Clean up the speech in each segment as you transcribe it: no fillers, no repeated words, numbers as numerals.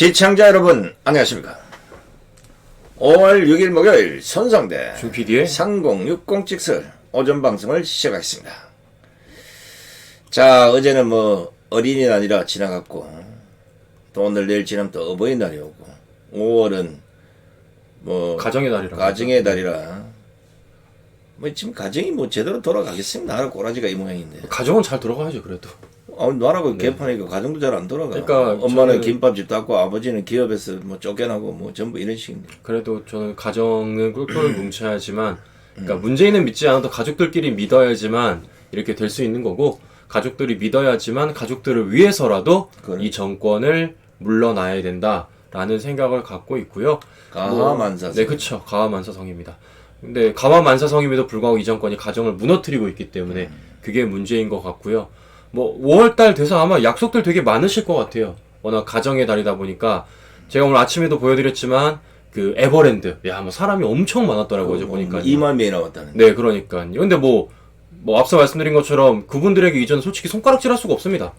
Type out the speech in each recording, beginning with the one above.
시청자 여러분 안녕하십니까. 5월 6일 목요일 손성대 준PD의 3060 직설 오전 방송을 시작하겠습니다. 자, 어제는 뭐 어린이날이라 지나갔고 또 오늘 내일 지나면 또 어버이날이 오고 5월은 뭐 가정의 날이라 가정의 달이라 뭐 지금 가정이 뭐 제대로 돌아가겠습니다. 나라 꼬라지가 이 모양인데 가정은 잘 돌아가야죠 그래도. 나라고 개판이니까 가정도 잘 안 돌아가. 그러니까 엄마는 김밥집 닦고 아버지는 기업에서 뭐 쫓겨나고 뭐 전부 이런 식인데. 그래도 저는 가정은 꿀꿀 뭉쳐야지만, 그러니까 문재인은 믿지 않아도 가족들끼리 믿어야지만 이렇게 될 수 있는 거고, 가족들이 믿어야지만 가족들을 위해서라도 그래. 이 정권을 물러나야 된다라는 생각을 갖고 있고요. 가화만사성. 네, 그렇죠. 가화만사성입니다. 근데 가화만사성임에도 불구하고 이 정권이 가정을 무너뜨리고 있기 때문에 그게 문제인 것 같고요. 뭐 5월달 돼서 아마 약속들 되게 많으실 것 같아요. 워낙 가정의 달이다 보니까 제가 오늘 아침에도 보여드렸지만 그 에버랜드, 야, 뭐 사람이 엄청 많았더라고요. 어제 보니까 2만 명이 나왔다는. 네, 그러니까요. 근데 뭐 앞서 말씀드린 것처럼 그분들에게 이제는 솔직히 손가락질할 수가 없습니다.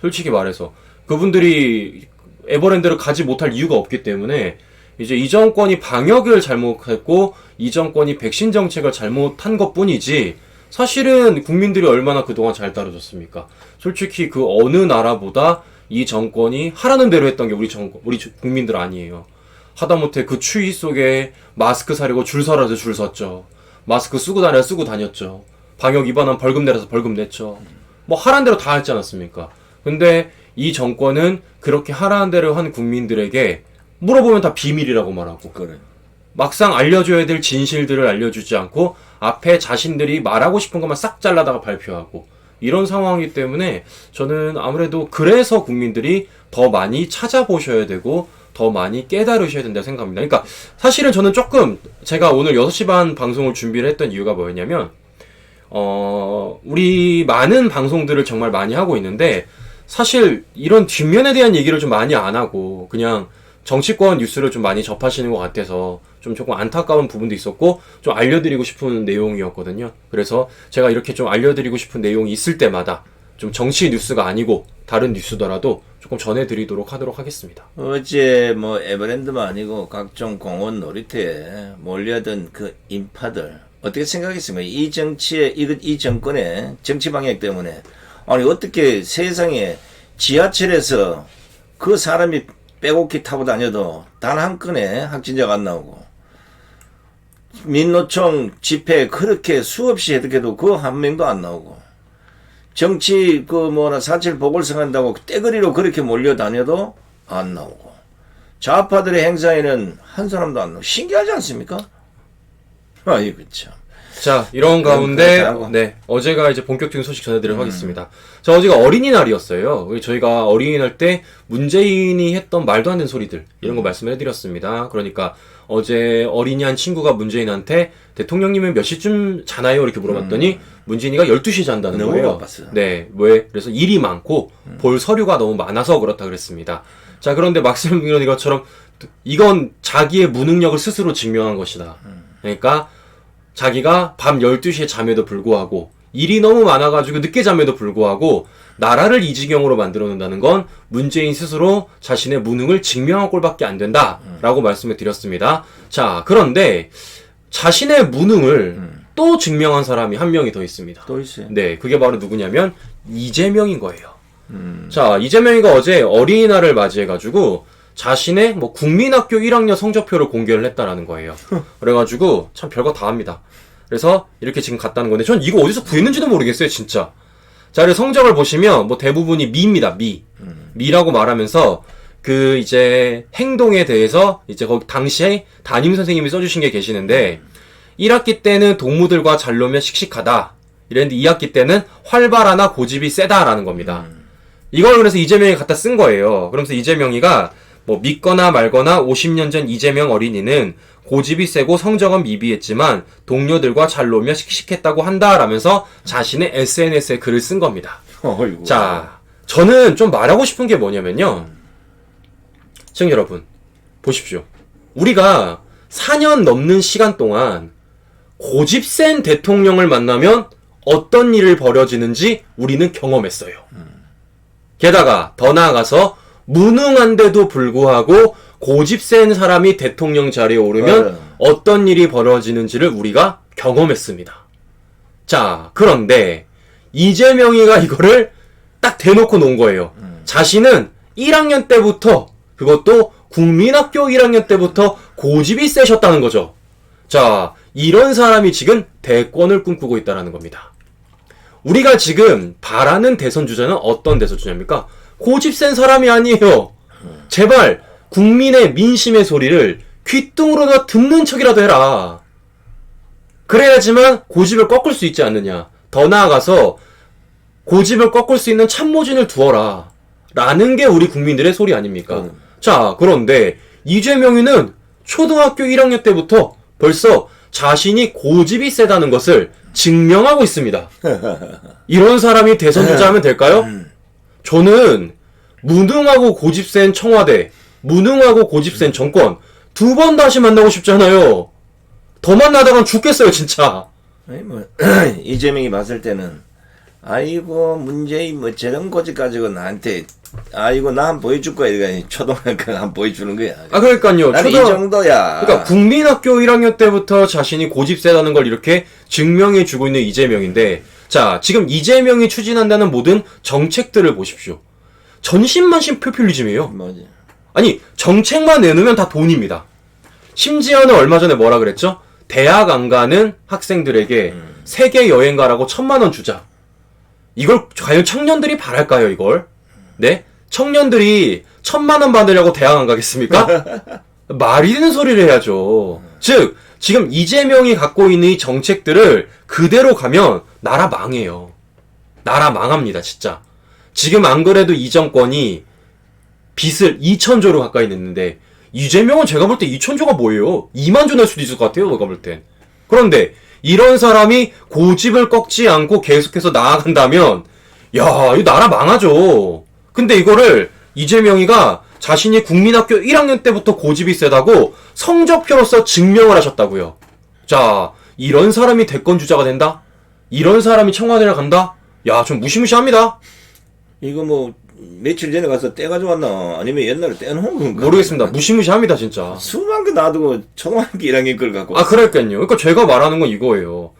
솔직히 말해서 그분들이 에버랜드를 가지 못할 이유가 없기 때문에 이제 이 정권이 방역을 잘못했고 이 정권이 백신 정책을 잘못한 것뿐이지. 사실은 국민들이 얼마나 그동안 잘 따라줬습니까? 솔직히 그 어느 나라보다 이 정권이 하라는 대로 했던 게 우리 국민들 아니에요. 하다못해 그 추위 속에 마스크 사려고 줄 서라서 줄 섰죠. 마스크 쓰고 다녔죠. 방역 위반하면 벌금 내라서 벌금 냈죠. 뭐 하라는 대로 다 했지 않았습니까? 근데 이 정권은 그렇게 하라는 대로 한 국민들에게 물어보면 다 비밀이라고 말하고. 그래. 막상 알려줘야 될 진실들을 알려주지 않고 앞에 자신들이 말하고 싶은 것만 싹 잘라다가 발표하고 이런 상황이기 때문에 저는 아무래도 그래서 국민들이 더 많이 찾아보셔야 되고 더 많이 깨달으셔야 된다고 생각합니다. 그러니까 사실은 저는 조금 제가 오늘 6시 반 방송을 준비를 했던 이유가 뭐였냐면 우리 많은 방송들을 정말 많이 하고 있는데 사실 이런 뒷면에 대한 얘기를 좀 많이 안 하고 그냥 정치권 뉴스를 좀 많이 접하시는 것 같아서 좀 조금 안타까운 부분도 있었고 좀 알려드리고 싶은 내용이었거든요. 그래서 제가 이렇게 좀 알려드리고 싶은 내용이 있을 때마다 좀 정치 뉴스가 아니고 다른 뉴스더라도 조금 전해드리도록 하도록 하겠습니다. 어제 뭐 에버랜드만 아니고 각종 공원 놀이터에 몰려든 그 인파들 어떻게 생각했습니까? 이 정치의 이 정권의 정치 방향 때문에 아니 어떻게 세상에 지하철에서 그 사람이 빼곡히 타고 다녀도 단 한 건의 확진자가 안 나오고 민노총 집회 그렇게 수없이 해도 그 한 명도 안 나오고 정치 사칠 보궐선 한다고 떼거리로 그렇게 몰려다녀도 안 나오고 좌파들의 행사에는 한 사람도 안 나오고 신기하지 않습니까? 아이고 참. 자, 이런 가운데, 네, 어제가 이제 본격적인 소식 전해드리도록 하겠습니다. 자, 어제가 어린이날이었어요. 저희가 어린이날 때 문재인이 했던 말도 안 되는 소리들, 이런 거 말씀을 해드렸습니다. 그러니까 어제 어린이 한 친구가 문재인한테 대통령님은 몇 시쯤 자나요? 이렇게 물어봤더니 문재인이가 12시에 잔다는 너무 거예요. 바빴어요. 네, 왜? 그래서 일이 많고 볼 서류가 너무 많아서 그렇다 그랬습니다. 자, 그런데 말씀드린 것처럼 이건 자기의 무능력을 스스로 증명한 것이다. 그러니까 자기가 밤 12시에 잠에도 불구하고 일이 너무 많아가지고 늦게 잠에도 불구하고 나라를 이 지경으로 만들어 놓는다는 건 문재인 스스로 자신의 무능을 증명한 꼴밖에 안 된다라고 말씀을 드렸습니다. 자, 그런데 자신의 무능을 또 증명한 사람이 한 명이 더 있습니다. 또 있어요. 네, 그게 바로 누구냐면 이재명인 거예요. 자, 이재명이가 어제 어린이날을 맞이해가지고 자신의 국민학교 1학년 성적표를 공개를 했다라는 거예요. 그래가지고 참 별거 다 합니다. 그래서 이렇게 지금 갔다는 건데 전 이거 어디서 구했는지도 모르겠어요, 진짜. 자, 그래서 성적을 보시면 대부분이 미입니다, 미. 미라고 말하면서 그 이제 행동에 대해서 이제 거기 당시에 담임 선생님이 써주신 게 계시는데 1학기 때는 동무들과 잘 놀면 씩씩하다. 이랬는데 2학기 때는 활발하나 고집이 세다라는 겁니다. 이걸 그래서 이재명이 갖다 쓴 거예요. 그러면서 이재명이가 믿거나 말거나 50년 전 이재명 어린이는 고집이 세고 성적은 미비했지만 동료들과 잘 놀며 씩씩했다고 한다라면서 자신의 SNS에 글을 쓴 겁니다. 어이구. 자, 저는 좀 말하고 싶은 게 뭐냐면요. 시청자 여러분, 보십시오. 우리가 4년 넘는 시간 동안 고집 센 대통령을 만나면 어떤 일을 벌어지는지 우리는 경험했어요. 게다가 더 나아가서 무능한데도 불구하고 고집 센 사람이 대통령 자리에 오르면 맞아요. 어떤 일이 벌어지는지를 우리가 경험했습니다. 자, 그런데 이재명이가 이거를 딱 대놓고 놓은 거예요. 자신은 1학년 때부터, 그것도 국민학교 1학년 때부터 고집이 세셨다는 거죠. 자, 이런 사람이 지금 대권을 꿈꾸고 있다는 겁니다. 우리가 지금 바라는 대선 주자는 어떤 대선 주자입니까? 고집 센 사람이 아니에요. 제발 국민의 민심의 소리를 귓등으로나 듣는 척이라도 해라. 그래야지만 고집을 꺾을 수 있지 않느냐. 더 나아가서 고집을 꺾을 수 있는 참모진을 두어라. 라는 게 우리 국민들의 소리 아닙니까? 자, 그런데 이재명이는 초등학교 1학년 때부터 벌써 자신이 고집이 세다는 것을 증명하고 있습니다. 이런 사람이 대선 주자하면 될까요? 저는 무능하고 고집 센 청와대, 무능하고 고집 센 정권 두 번 다시 만나고 싶잖아요. 더 만나다간 죽겠어요, 진짜. 아니 뭐 이재명이 봤을 때는 아이고 문재인 뭐 저런 고집 가지고 나한테 아이고 나 한 번 보여줄 거야 이러니까 초등학교 한 번 보여주는 거야. 아, 그러니까요. 나는 이 정도야. 그러니까 국민학교 1학년 때부터 자신이 고집 세다는 걸 이렇게 증명해 주고 있는 이재명인데, 자, 지금 이재명이 추진한다는 모든 정책들을 보십시오. 전신만신 포퓰리즘이에요. 뭐지? 아니, 정책만 내놓으면 다 돈입니다. 심지어는 얼마 전에 뭐라 그랬죠? 대학 안 가는 학생들에게 세계 여행 가라고 1,000만 원 주자. 이걸 과연 청년들이 바랄까요, 이걸? 네? 청년들이 1,000만 원 받으려고 대학 안 가겠습니까? 말이 되는 소리를 해야죠. 즉, 지금 이재명이 갖고 있는 이 정책들을 그대로 가면 나라 망해요. 나라 망합니다, 진짜. 지금 안 그래도 이 정권이 빚을 2,000조로 가까이 냈는데, 이재명은 제가 볼 때 2,000조가 뭐예요? 2만조 낼 수도 있을 것 같아요, 제가 볼 땐. 그런데 이런 사람이 고집을 꺾지 않고 계속해서 나아간다면, 야, 이 나라 망하죠. 근데 이거를 이재명이가 자신이 국민학교 1학년 때부터 고집이 세다고 성적표로서 증명을 하셨다고요. 자, 이런 사람이 대권 주자가 된다? 이런 사람이 청와대를 간다? 야, 좀 무시무시합니다. 이거 뭐 며칠 전에 가서 떼 가져왔나? 아니면 옛날에 떼놓은 건가? 모르겠습니다. 무시무시합니다, 진짜. 수만 개 놔두고 초등학교 1학년 걸 갖고. 아, 그러니까요. 그러니까 제가 말하는 건 이거예요.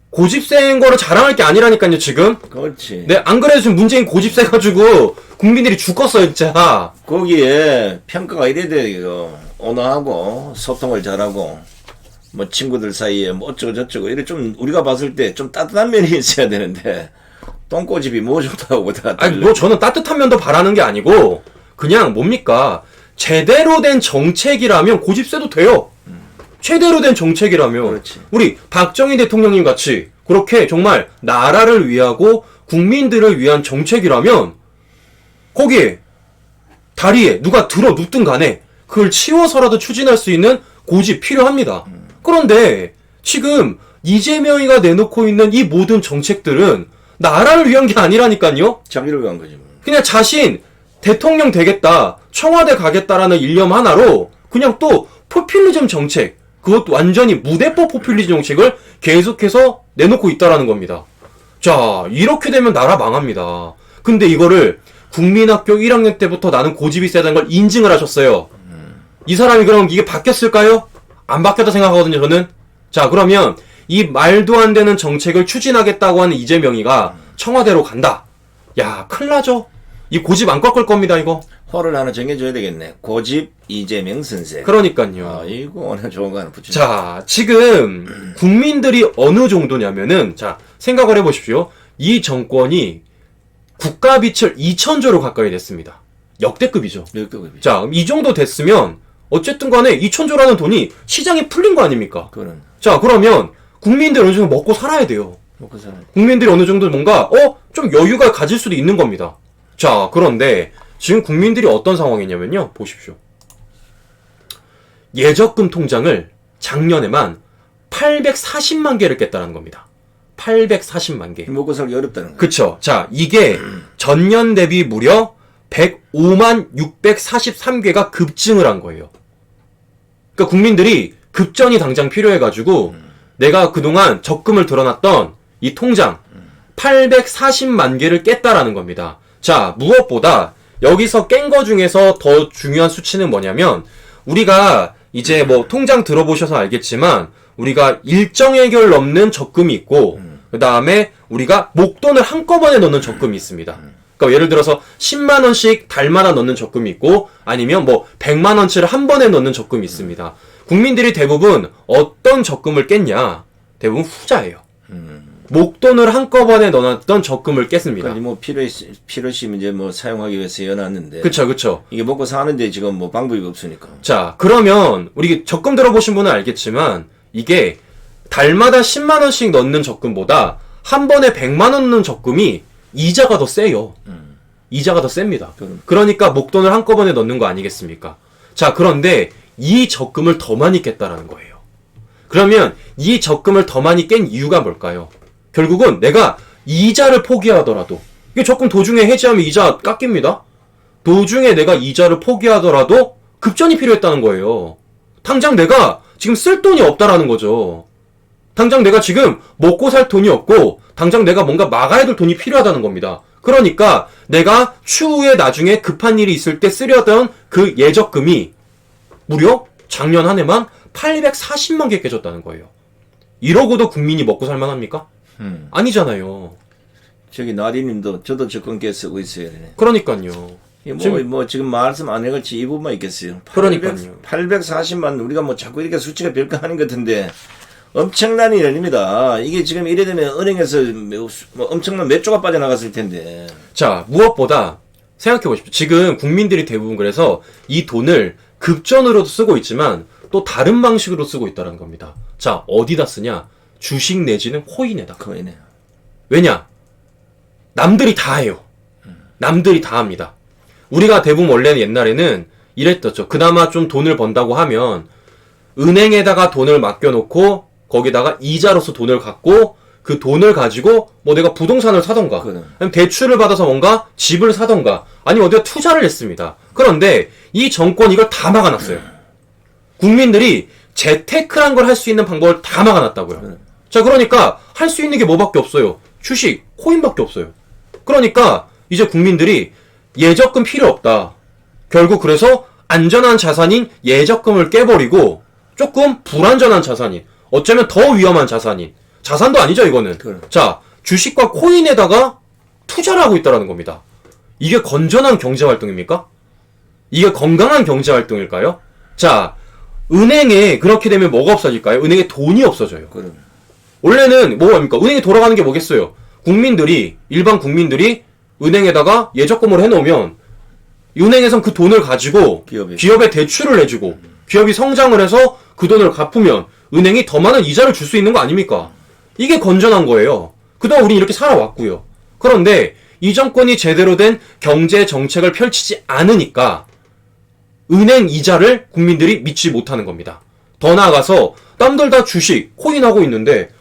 고집 센 거를 자랑할 게 아니라니까요, 지금. 그렇지. 네, 안 그래도 지금 문재인 고집 세가지고 국민들이 죽었어요, 진짜. 거기에 평가가 이래야 돼, 이거. 언어하고, 소통을 잘하고, 뭐, 친구들 사이에 뭐, 어쩌고저쩌고, 이래 좀, 우리가 봤을 때 좀 따뜻한 면이 있어야 되는데, 똥꼬집이 뭐 좋다고 보다가. 아니, 뭐 저는 따뜻한 면도 바라는 게 아니고, 그냥 뭡니까? 제대로 된 정책이라면 고집 세도 돼요. 제대로 된 정책이라면. 그렇지. 우리 박정희 대통령님 같이, 그렇게 정말 나라를 위하고 국민들을 위한 정책이라면, 거기에, 다리에 누가 들어 눕든 간에, 그걸 치워서라도 추진할 수 있는 고집 필요합니다. 그런데, 지금, 이재명이가 내놓고 있는 이 모든 정책들은, 나라를 위한 게 아니라니까요? 자기를 위한 거지. 뭐. 그냥 자신, 대통령 되겠다, 청와대 가겠다라는 일념 하나로, 그냥 또, 포퓰리즘 정책, 그것도 완전히 무대법 포퓰리즘 정책을 계속해서 내놓고 있다라는 겁니다. 자, 이렇게 되면 나라 망합니다. 근데 이거를 국민학교 1학년 때부터 나는 고집이 세다는 걸 인증을 하셨어요. 이 사람이 그럼 이게 바뀌었을까요? 안 바뀌었다 생각하거든요, 저는. 자, 그러면 이 말도 안 되는 정책을 추진하겠다고 하는 이재명이가 청와대로 간다. 야, 큰일 나죠? 이 고집 안 꺾을 겁니다, 이거. 호를 하나 정해줘야 되겠네. 고집 이재명 선생. 그러니까요. 이거 오늘 좋은 거 하나 붙여. 자, 지금 국민들이 어느 정도냐면은, 자, 생각을 해보십시오. 이 정권이 국가 빚을 2,000조로 가까이 됐습니다. 역대급이죠. 자, 이 정도 됐으면 어쨌든 간에 2,000조라는 돈이 시장에 풀린 거 아닙니까? 그런. 자, 그러면 국민들 어느 정도 먹고 살아야 돼요. 먹고 살아. 국민들이 어느 정도 뭔가 좀 여유가 가질 수도 있는 겁니다. 자, 그런데 지금 국민들이 어떤 상황이냐면요. 보십시오. 예적금 통장을 작년에만 840만 개를 깼다는 겁니다. 840만 개. 먹고 살기 어렵다는 거야. 그쵸. 자, 이게 전년 대비 무려 105만 643개가 급증을 한 거예요. 그러니까 국민들이 급전이 당장 필요해가지고 내가 그동안 적금을 들어놨던 이 통장 840만 개를 깼다라는 겁니다. 자, 무엇보다 여기서 깬 거 중에서 더 중요한 수치는 뭐냐면 우리가 이제 뭐 통장 들어보셔서 알겠지만 우리가 일정액을 넘는 적금이 있고 그 다음에 우리가 목돈을 한꺼번에 넣는 적금이 있습니다. 그러니까 예를 들어서 10만 원씩 달마다 넣는 적금이 있고 아니면 뭐 100만 원치를 한 번에 넣는 적금이 있습니다. 국민들이 대부분 어떤 적금을 깼냐? 대부분 후자예요. 목돈을 한꺼번에 넣어놨던 적금을 깼습니다. 그러니까 뭐 필요시면 이제 뭐 사용하기 위해서 해놨는데. 그쵸. 이게 먹고 사는데 지금 뭐 방법이 없으니까. 자, 그러면 우리 적금 들어보신 분은 알겠지만 이게 달마다 10만 원씩 넣는 적금보다 한 번에 100만 원 넣는 적금이 이자가 더 세요. 이자가 더 셉니다. 그러니까 목돈을 한꺼번에 넣는 거 아니겠습니까? 자, 그런데 이 적금을 더 많이 깼다라는 거예요. 그러면 이 적금을 더 많이 깬 이유가 뭘까요? 결국은 내가 이자를 포기하더라도 이게 적금 도중에 해지하면 이자 깎입니다. 도중에 내가 이자를 포기하더라도 급전이 필요했다는 거예요. 당장 내가 지금 쓸 돈이 없다라는 거죠. 당장 내가 지금 먹고 살 돈이 없고 당장 내가 뭔가 막아야 될 돈이 필요하다는 겁니다. 그러니까 내가 추후에 나중에 급한 일이 있을 때 쓰려던 그 예적금이 무려 작년 한 해만 840만 개 깨졌다는 거예요. 이러고도 국민이 먹고 살만합니까? 아니잖아요. 저기 나리님도 저도 적금 깨 쓰고 있어요. 그러니까요. 지금 말씀 안 해갈지 이 부분만 있겠어요. 그러니까요. 840만 우리가 뭐 자꾸 이렇게 수치가 별거 아닌 것 같은데 엄청난 일입니다. 이게 지금 이래 되면 은행에서 뭐 엄청난 몇 조가 빠져나갔을 텐데. 자, 무엇보다 생각해 보십시오. 지금 국민들이 대부분 그래서 이 돈을 급전으로도 쓰고 있지만 또 다른 방식으로 쓰고 있다는 겁니다. 자, 어디다 쓰냐? 주식 내지는 코인에다. 코인에. 왜냐? 남들이 다 해요. 남들이 다 합니다. 우리가 대부분 원래는 옛날에는 이랬었죠. 그나마 좀 돈을 번다고 하면 은행에다가 돈을 맡겨놓고 거기다가 이자로서 돈을 갖고 그 돈을 가지고 뭐 내가 부동산을 사던가 아니면 대출을 받아서 뭔가 집을 사던가 아니면 어디다 투자를 했습니다. 그런데 이 정권이 이걸 다 막아놨어요. 국민들이 재테크란 걸 할 수 있는 방법을 다 막아놨다고요. 자, 그러니까 할 수 있는 게 뭐밖에 없어요. 주식, 코인밖에 없어요. 그러니까 이제 국민들이 예적금 필요 없다. 결국 그래서 안전한 자산인 예적금을 깨버리고 조금 불안전한 자산인, 어쩌면 더 위험한 자산인, 자산도 아니죠 이거는. 자, 주식과 코인에다가 투자를 하고 있다는 겁니다. 이게 건전한 경제활동입니까? 이게 건강한 경제활동일까요? 자, 은행에 그렇게 되면 뭐가 없어질까요? 은행에 돈이 없어져요. 원래는 뭐입니까? 은행에 돌아가는 게 뭐겠어요? 일반 국민들이 은행에다가 예적금을 해놓으면 은행에선 그 돈을 가지고 기업에 대출을 해주고 기업이 성장을 해서 그 돈을 갚으면 은행이 더 많은 이자를 줄 수 있는 거 아닙니까? 이게 건전한 거예요. 그동안 우린 이렇게 살아왔고요. 그런데 이 정권이 제대로 된 경제 정책을 펼치지 않으니까 은행 이자를 국민들이 믿지 못하는 겁니다. 더 나아가서 남들 다 주식, 코인 하고 있는데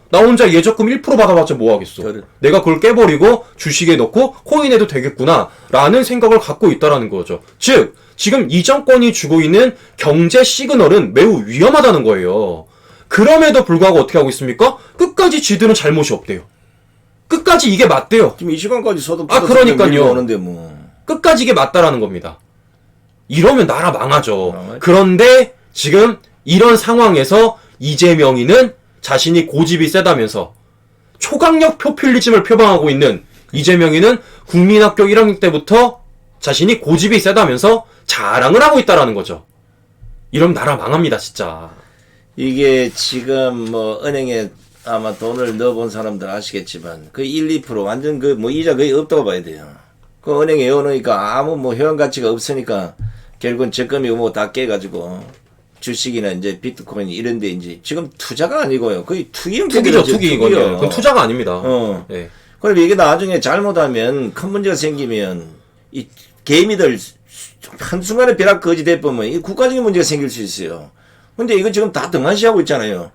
나 혼자 예적금 1% 받아봤자 뭐 하겠어. 내가 그걸 깨버리고 주식에 넣고 코인해도 되겠구나 라는 생각을 갖고 있다라는 거죠. 즉 지금 이 정권이 주고 있는 경제 시그널은 매우 위험하다는 거예요. 그럼에도 불구하고 어떻게 하고 있습니까? 끝까지 지들은 잘못이 없대요. 끝까지 이게 맞대요. 지금 이 시간까지 소득 그러니까요. 오는데 뭐. 끝까지 이게 맞다라는 겁니다. 이러면 나라 망하죠. 그런데 지금 이런 상황에서 이재명이는 자신이 고집이 세다면서 초강력 포퓰리즘을 표방하고 있는 이재명이는 국민학교 1학년 때부터 자신이 고집이 세다면서 자랑을 하고 있다라는 거죠. 이러면 나라 망합니다, 진짜. 이게 지금 뭐 은행에 아마 돈을 넣어본 사람들 아시겠지만 그 1, 2% 완전 그 뭐 이자 거의 없다고 봐야 돼요. 그 은행에 넣어놓으니까 아무 뭐 회원 가치가 없으니까 결국은 적금이 뭐 다 깨가지고 주식이나 이제 비트코인 이런 데 이제 지금 투자가 아니고요. 거의 투기 형태죠. 투기 이거는. 그건 투자가 아닙니다. 네. 그럼 이게 나중에 잘못하면 큰 문제가 생기면 이 개미들 한순간에 벼락 거지 돼보면 이 국가적인 문제가 생길 수 있어요. 근데 이거 지금 다 등한시하고 있잖아요.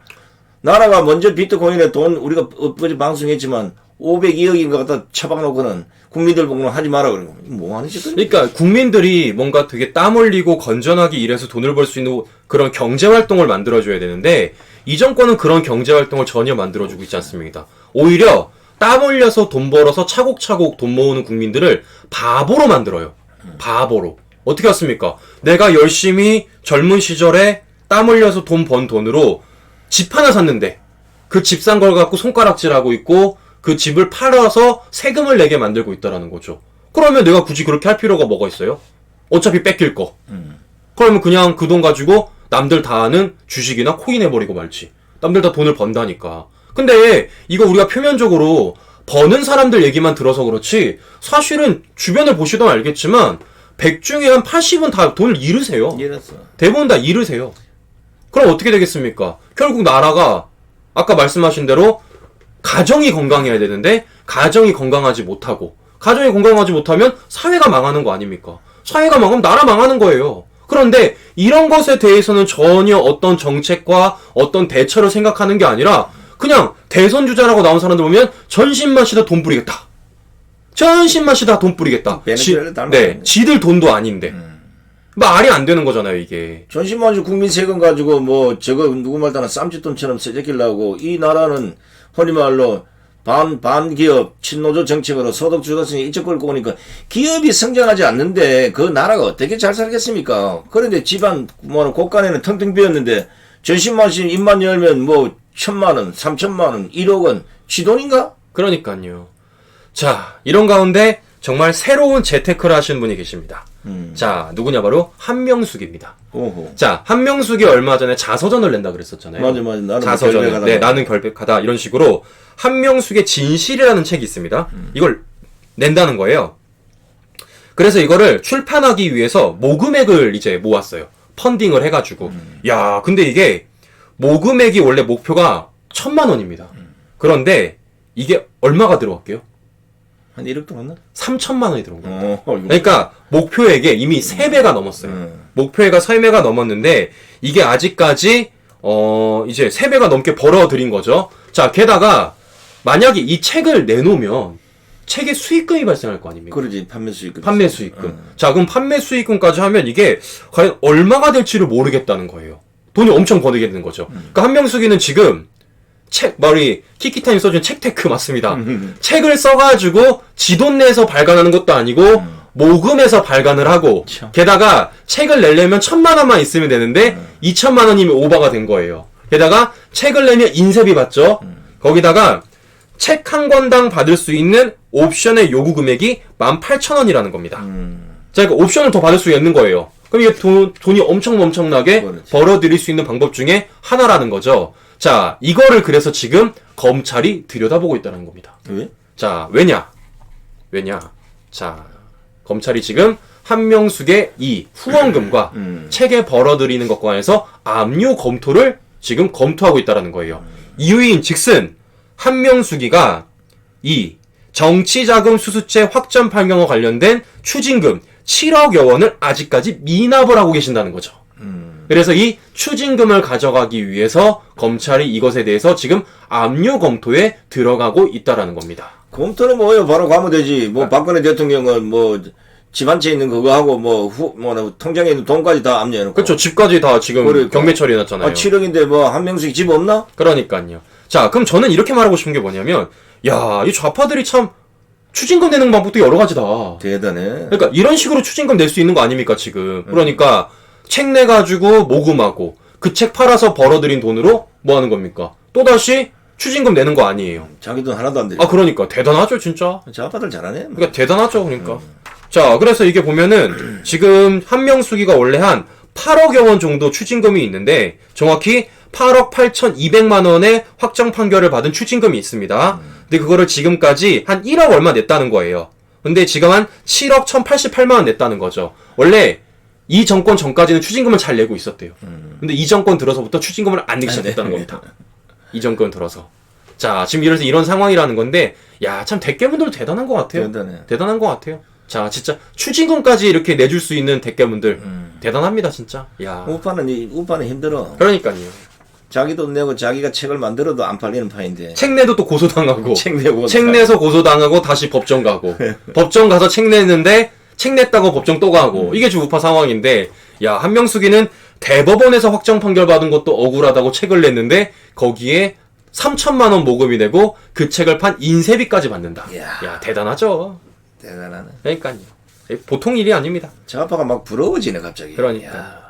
나라가 먼저 비트코인에 돈 우리가 엊그제 방송했지만 502억인가 갖다 처박놓고는 국민들 보고는 하지 마라 그러고 뭐 하는 짓 그러니까 국민들이 뭔가 되게 땀 흘리고 건전하게 일해서 돈을 벌 수 있는 그런 경제 활동을 만들어줘야 되는데 이 정권은 그런 경제 활동을 전혀 만들어주고 있지 않습니다. 오히려 땀 흘려서 돈 벌어서 차곡차곡 돈 모으는 국민들을 바보로 만들어요. 바보로. 어떻게 했습니까? 내가 열심히 젊은 시절에 땀 흘려서 돈 번 돈으로 집 하나 샀는데 그 집 산 걸 갖고 손가락질하고 있고 그 집을 팔아서 세금을 내게 만들고 있다라는 거죠. 그러면 내가 굳이 그렇게 할 필요가 뭐가 있어요? 어차피 뺏길 거. 그러면 그냥 그 돈 가지고 남들 다 아는 주식이나 코인 해버리고 말지. 남들 다 돈을 번다니까. 근데 이거 우리가 표면적으로 버는 사람들 얘기만 들어서 그렇지 사실은 주변을 보시던 알겠지만 100 중에 한 80은 다 돈을 잃으세요. 이랬어. 대부분 다 잃으세요. 그럼 어떻게 되겠습니까? 결국 나라가 아까 말씀하신 대로 가정이 건강해야 되는데 가정이 건강하지 못하고 가정이 건강하지 못하면 사회가 망하는 거 아닙니까? 사회가 망하면 나라 망하는 거예요. 그런데 이런 것에 대해서는 전혀 어떤 정책과 어떤 대처를 생각하는 게 아니라 그냥 대선 주자라고 나온 사람들 보면 전신마시다 돈 뿌리겠다. 전신마시다 돈 뿌리겠다. 베네수엘라 닮았네. 네, 지들 돈도 아닌데. 말이 안 되는 거잖아요, 이게. 전신만주 국민 세금 가지고 뭐 저거 누구 말따나 쌈짓돈처럼 세제끼려고 이 나라는 흔히 말로 반기업 친노조 정책으로 소득 주도성이 이쪽 끌고 오니까 기업이 성장하지 않는데 그 나라가 어떻게 잘 살겠습니까? 그런데 집안 뭐 곳간에는 텅텅 비었는데 전신만신 입만 열면 뭐 1,000만 원, 3,000만 원, 1억 원 쥐돈인가? 그러니까요. 자, 이런 가운데 정말 새로운 재테크를 하시는 분이 계십니다. 자, 누구냐 바로 한명숙입니다. 오호. 자, 한명숙이 얼마 전에 자서전을 낸다 그랬었잖아요. 맞아. 나는 자서전을. 결백하다. 네, 나는 결백하다. 이런 식으로 한명숙의 진실이라는 책이 있습니다. 이걸 낸다는 거예요. 그래서 이거를 출판하기 위해서 모금액을 이제 모았어요. 펀딩을 해가지고. 야, 근데 이게 모금액이 원래 목표가 1,000만 원입니다. 그런데 이게 얼마가 들어갈게요? 한 1억 들었나? 3,000만 원이 들어온 거예요. 이거. 그러니까 목표액에 이미 3배가 넘었어요. 목표액가 3배가 넘었는데 이게 아직까지 이제 3배가 넘게 벌어들인 거죠. 자, 게다가 만약에 이 책을 내놓으면 책에 수익금이 발생할 거 아닙니까? 그러지, 판매 수익금. 판매 수익금. 자, 그럼 판매 수익금까지 하면 이게 과연 얼마가 될지를 모르겠다는 거예요. 돈이 엄청 버게 되는 거죠. 그러니까 한명숙이는 지금 우리 키키타임 써준 책테크 맞습니다. 책을 써가지고 지돈 내서 발간하는 것도 아니고 모금해서 발간을 하고 참. 게다가 책을 내려면 1,000만 원만 있으면 되는데 2,000만 원이면 오버가 된 거예요. 게다가 책을 내면 인쇄비 받죠. 거기다가 책 한 권당 받을 수 있는 옵션의 요구 금액이 18,000원이라는 겁니다. 자, 그러니까 옵션을 더 받을 수 있는 거예요. 그럼 이게 돈이 엄청나게 그렇지. 벌어들일 수 있는 방법 중에 하나라는 거죠. 자, 이거를 그래서 지금 검찰이 들여다보고 있다는 겁니다. 왜? 자, 왜냐? 자, 검찰이 지금 한명숙의 이 후원금과 책에 벌어들이는 것과 관해서 압류 검토를 지금 검토하고 있다는 거예요. 이유인 즉슨 한명숙이가 이 정치자금 수수죄 확정 판결과 관련된 추징금 7억여 원을 아직까지 미납을 하고 계신다는 거죠. 그래서 이 추징금을 가져가기 위해서 검찰이 이것에 대해서 지금 압류 검토에 들어가고 있다라는 겁니다. 검토는 뭐예요? 바로 가면 되지. 뭐 박근혜 대통령은 뭐 집 한 채 있는 그거 하고 뭐 통장에 있는 돈까지 다 압류해놓고. 그렇죠. 집까지 다 지금 그러니까. 경매 처리해놨잖아요. 7억인데 뭐 한명숙이 집 없나? 그러니까요. 자, 그럼 저는 이렇게 말하고 싶은 게 뭐냐면, 야, 이 좌파들이 참 추징금 내는 방법도 여러 가지다. 대단해. 그러니까 이런 식으로 추징금 낼 수 있는 거 아닙니까 지금? 그러니까 책 내가지고 모금하고 그 책 팔아서 벌어들인 돈으로 뭐 하는 겁니까? 또 다시 추징금 내는 거 아니에요. 자기 돈 하나도 안 돼. 아, 그러니까 대단하죠 진짜. 좌파들 잘하네. 뭐. 그러니까 대단하죠 그러니까. 자, 그래서 이게 보면은 지금 한명숙이가 원래 한 8억여 원 정도 추징금이 있는데 정확히 8억 8,200만 원의 확정 판결을 받은 추징금이 있습니다. 근데 그거를 지금까지 한 1억 얼마 냈다는 거예요. 근데 지금 한 7억 1,088만 원 냈다는 거죠. 원래 이 정권 전까지는 추징금을 잘 내고 있었대요. 근데 이 정권 들어서부터 추징금을 안 내기 시작했다는 겁니다. 이 정권 들어서. 자, 지금 이런 상황이라는 건데, 야, 참 대깨문들도 대단한 것 같아요. 대단해. 대단한 것 같아요. 자, 진짜 추징금까지 이렇게 내줄 수 있는 대깨문들 대단합니다, 진짜. 야, 우파는 힘들어. 그러니까요. 자기 돈 내고 자기가 책을 만들어도 안 팔리는 파인데. 책 내도 또 고소당하고, 책 내고. 책 내서 고소당하고 다시 법정 가고, 법정 가서 책 냈는데 책 냈다고 법정 또 가고, 이게 지금 우파 상황인데, 야, 한명숙이는 대법원에서 확정 판결 받은 것도 억울하다고 책을 냈는데 거기에 3,000만 원 모금이 되고 그 책을 판 인쇄비까지 받는다. 이야. 야, 대단하죠. 대단하네. 그러니까요. 보통 일이 아닙니다. 좌파가 막 부러워지네 갑자기. 그러니까. 야.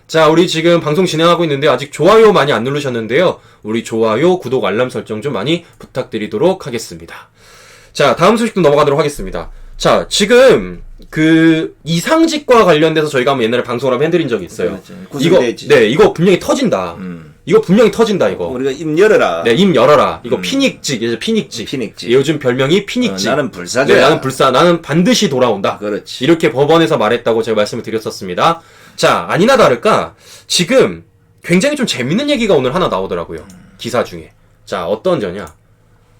자, 우리 지금 방송 진행하고 있는데 아직 좋아요 많이 안 누르셨는데요. 우리 좋아요, 구독, 알람 설정 좀 많이 부탁드리도록 하겠습니다. 자, 다음 소식도 넘어가도록 하겠습니다. 자, 지금 그 이상직과 관련돼서 저희가 한번 옛날에 방송을 한번 해드린 적이 있어요. 이거 네, 이거 분명히 터진다. 이거 분명히 터진다 이거. 우리가 입 열어라. 네, 입 열어라. 이거 피닉직, 이제 피닉직. 피닉직. 요즘 별명이 피닉직. 나는 불사조야. 네, 나는 불사, 나는 반드시 돌아온다. 그렇지. 이렇게 법원에서 말했다고 제가 말씀을 드렸었습니다. 자, 아니나 다를까 지금 굉장히 좀 재밌는 얘기가 오늘 하나 나오더라고요. 기사 중에. 자, 어떤 저냐?